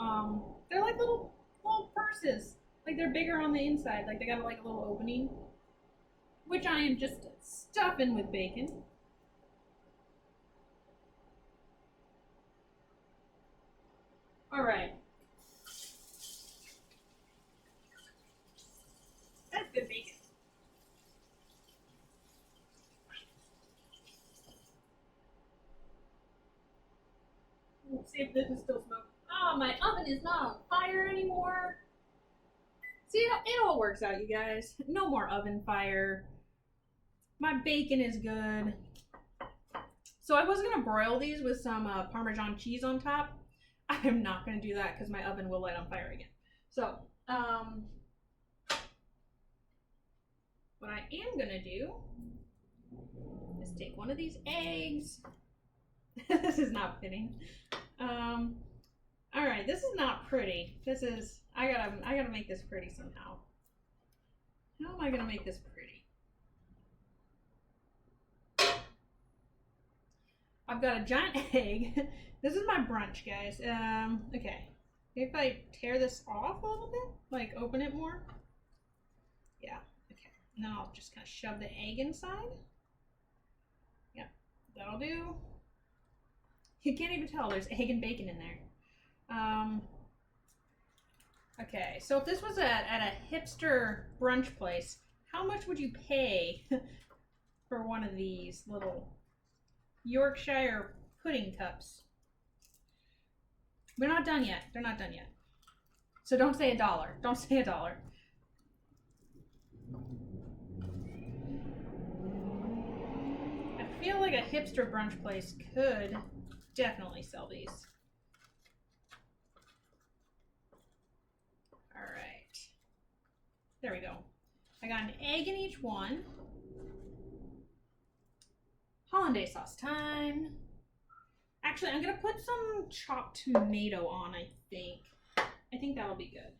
they're like little purses. Like, they're bigger on the inside. Like, they got like a little opening, which I am just stuffing with bacon. All right. That's good bacon. See if this is still smoking. Oh, my oven is not on fire anymore. See, it all works out, you guys. No more oven fire. My bacon is good. So I was gonna broil these with some Parmesan cheese on top. I'm not gonna do that because my oven will light on fire again. So, what I am gonna do is take one of these eggs. This is not fitting. All right, this is not pretty. This is, I gotta make this pretty somehow. How am I gonna make this pretty? I've got a giant egg. This is my brunch, guys. Okay. Maybe if I tear this off a little bit, like open it more. Yeah, okay. And then I'll just kind of shove the egg inside. Yeah, that'll do. You can't even tell there's egg and bacon in there. Okay, so if this was at a hipster brunch place, how much would you pay for one of these little Yorkshire pudding cups? We're not done yet. They're not done yet. So don't say $1. Don't say $1. I feel like a hipster brunch place could definitely sell these. All right. There we go. I got an egg in each one. Hollandaise sauce time. Actually, I'm gonna put some chopped tomato on, I think. I think that'll be good.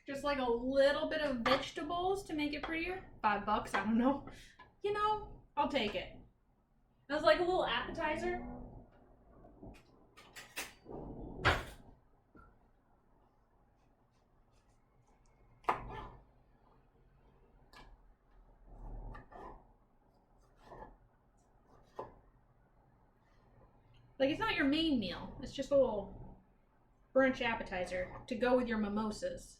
Just like a little bit of vegetables to make it prettier. $5, I don't know. You know, I'll take it. That's like a little appetizer. Like, it's not your main meal. It's just a little brunch appetizer to go with your mimosas.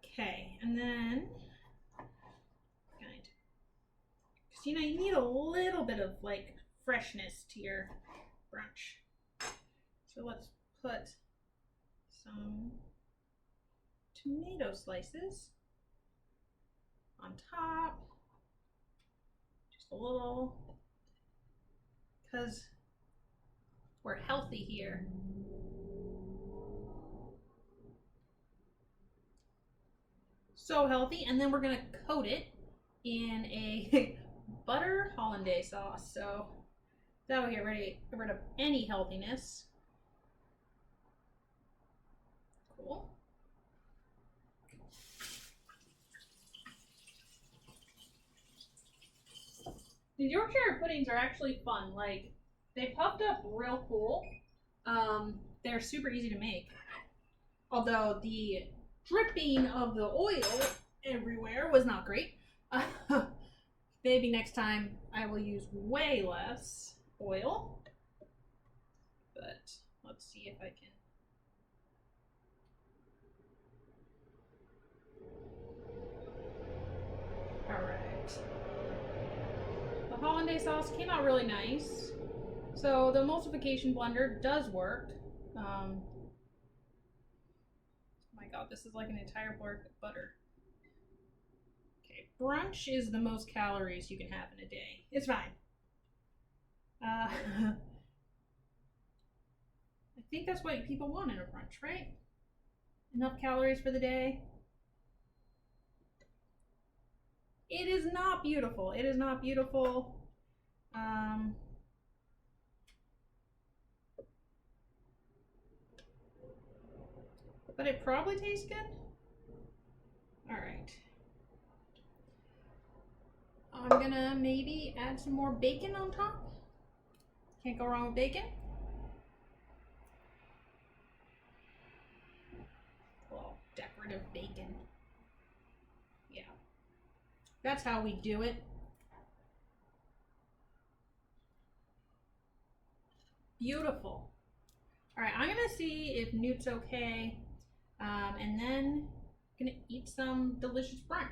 Okay, and then because you know you need a little bit of like freshness to your brunch. So let's put some tomato slices on top, just a little, because we're healthy here. So healthy. And then we're gonna coat it in a butter hollandaise sauce, so that will get rid of any healthiness. Cool. These Yorkshire puddings are actually fun. Like, they puffed up real cool. They're super easy to make. Although the dripping of the oil everywhere was not great. Maybe next time I will use way less oil. But let's see if I can. All right. The hollandaise sauce came out really nice. So the emulsification blender does work. Oh my god, this is like an entire block of butter. Okay, brunch is the most calories you can have in a day. It's fine. I think that's what people want in a brunch, right? Enough calories for the day. It is not beautiful. It is not beautiful. But it probably tastes good. All right. I'm gonna maybe add some more bacon on top. Can't go wrong with bacon. A little decorative bacon. That's how we do it. Beautiful. All right, I'm gonna see if Newt's okay, and then gonna eat some delicious brunch.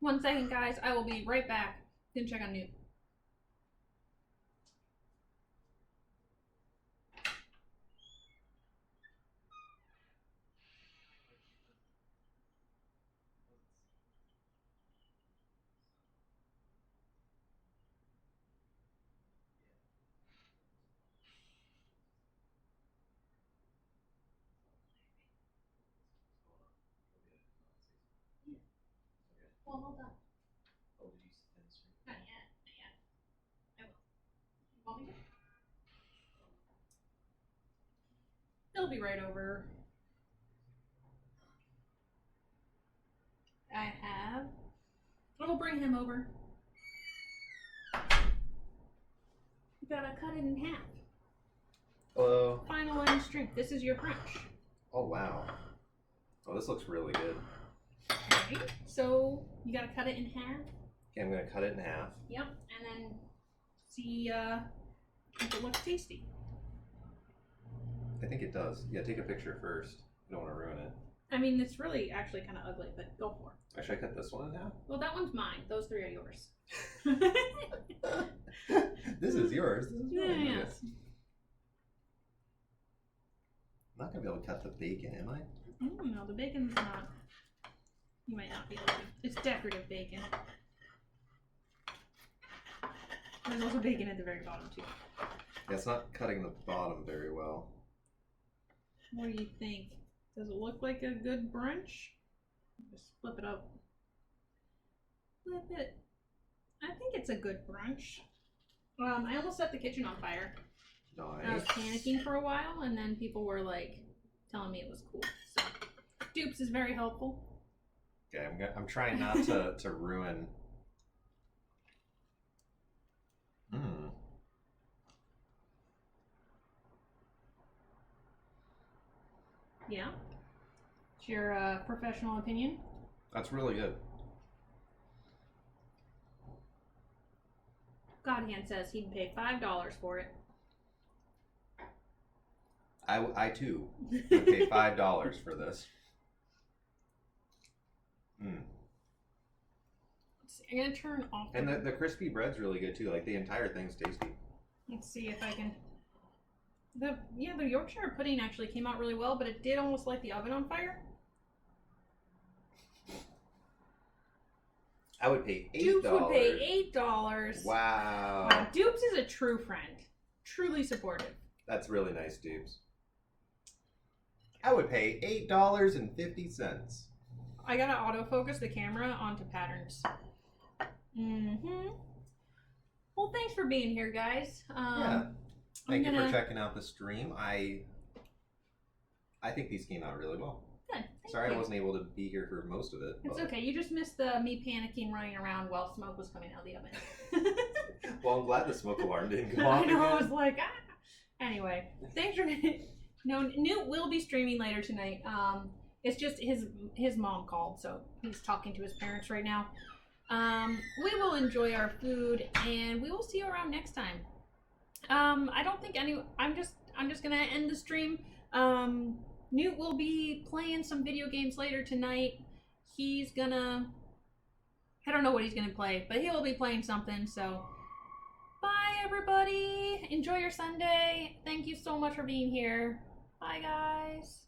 One second, guys. I will be right back. Gonna check on Newt. Well, hold on. Not yet. Not yet. I will. You want me to? He'll be right over. I will bring him over. You gotta cut it in half. Hello. Final line strength. This is your brunch. Oh wow. Oh, this looks really good. Okay. So you gotta cut it in half. Okay, I'm gonna cut it in half. Yep. And then see if it looks tasty. I think it does. Yeah, take a picture first. I don't want to ruin it. I mean, it's really actually kind of ugly, but go for it. Or should I cut this one in half? Well, that one's mine. Those three are yours. This is yours. This is mine. Yeah. I'm not gonna be able to cut the bacon, am I? No, the bacon's not. You might not be able to. It's decorative bacon. There's also bacon at the very bottom too. Yeah, it's not cutting the bottom very well. What do you think? Does it look like a good brunch? Just flip it up. Flip it. I think it's a good brunch. I almost set the kitchen on fire. Nice. I was panicking for a while, and then people were like telling me it was cool. So, dupes is very helpful. Okay, I'm trying not to ruin. Yeah. It's your professional opinion. That's really good. Godhand says he'd pay $5 for it. I too would pay $5 for this. Let's see, I'm gonna turn off. And the crispy bread's really good too. Like the entire thing's tasty. Let's see if I can. The Yorkshire pudding actually came out really well, but it did almost light the oven on fire. I would pay $8. Dupes would pay $8. Wow. Wow. Dupes is a true friend. Truly supportive. That's really nice, Dupes. I would pay $8.50. I gotta autofocus the camera onto patterns. Well, thanks for being here, guys. Yeah. Thank you for checking out the stream. I think these came out really well. Good. Sorry I wasn't able to be here for most of it. It's okay. You just missed me panicking running around while smoke was coming out of the oven. Well, I'm glad the smoke alarm didn't go off. I know. Again. I was like, ah. Anyway, thanks for. No, Newt will be streaming later tonight. It's just his mom called, so he's talking to his parents right now. We will enjoy our food, and we will see you around next time. I don't think I'm just gonna end the stream. Newt will be playing some video games later tonight. I don't know what he's gonna play, but he will be playing something. So, bye everybody. Enjoy your Sunday. Thank you so much for being here. Bye guys.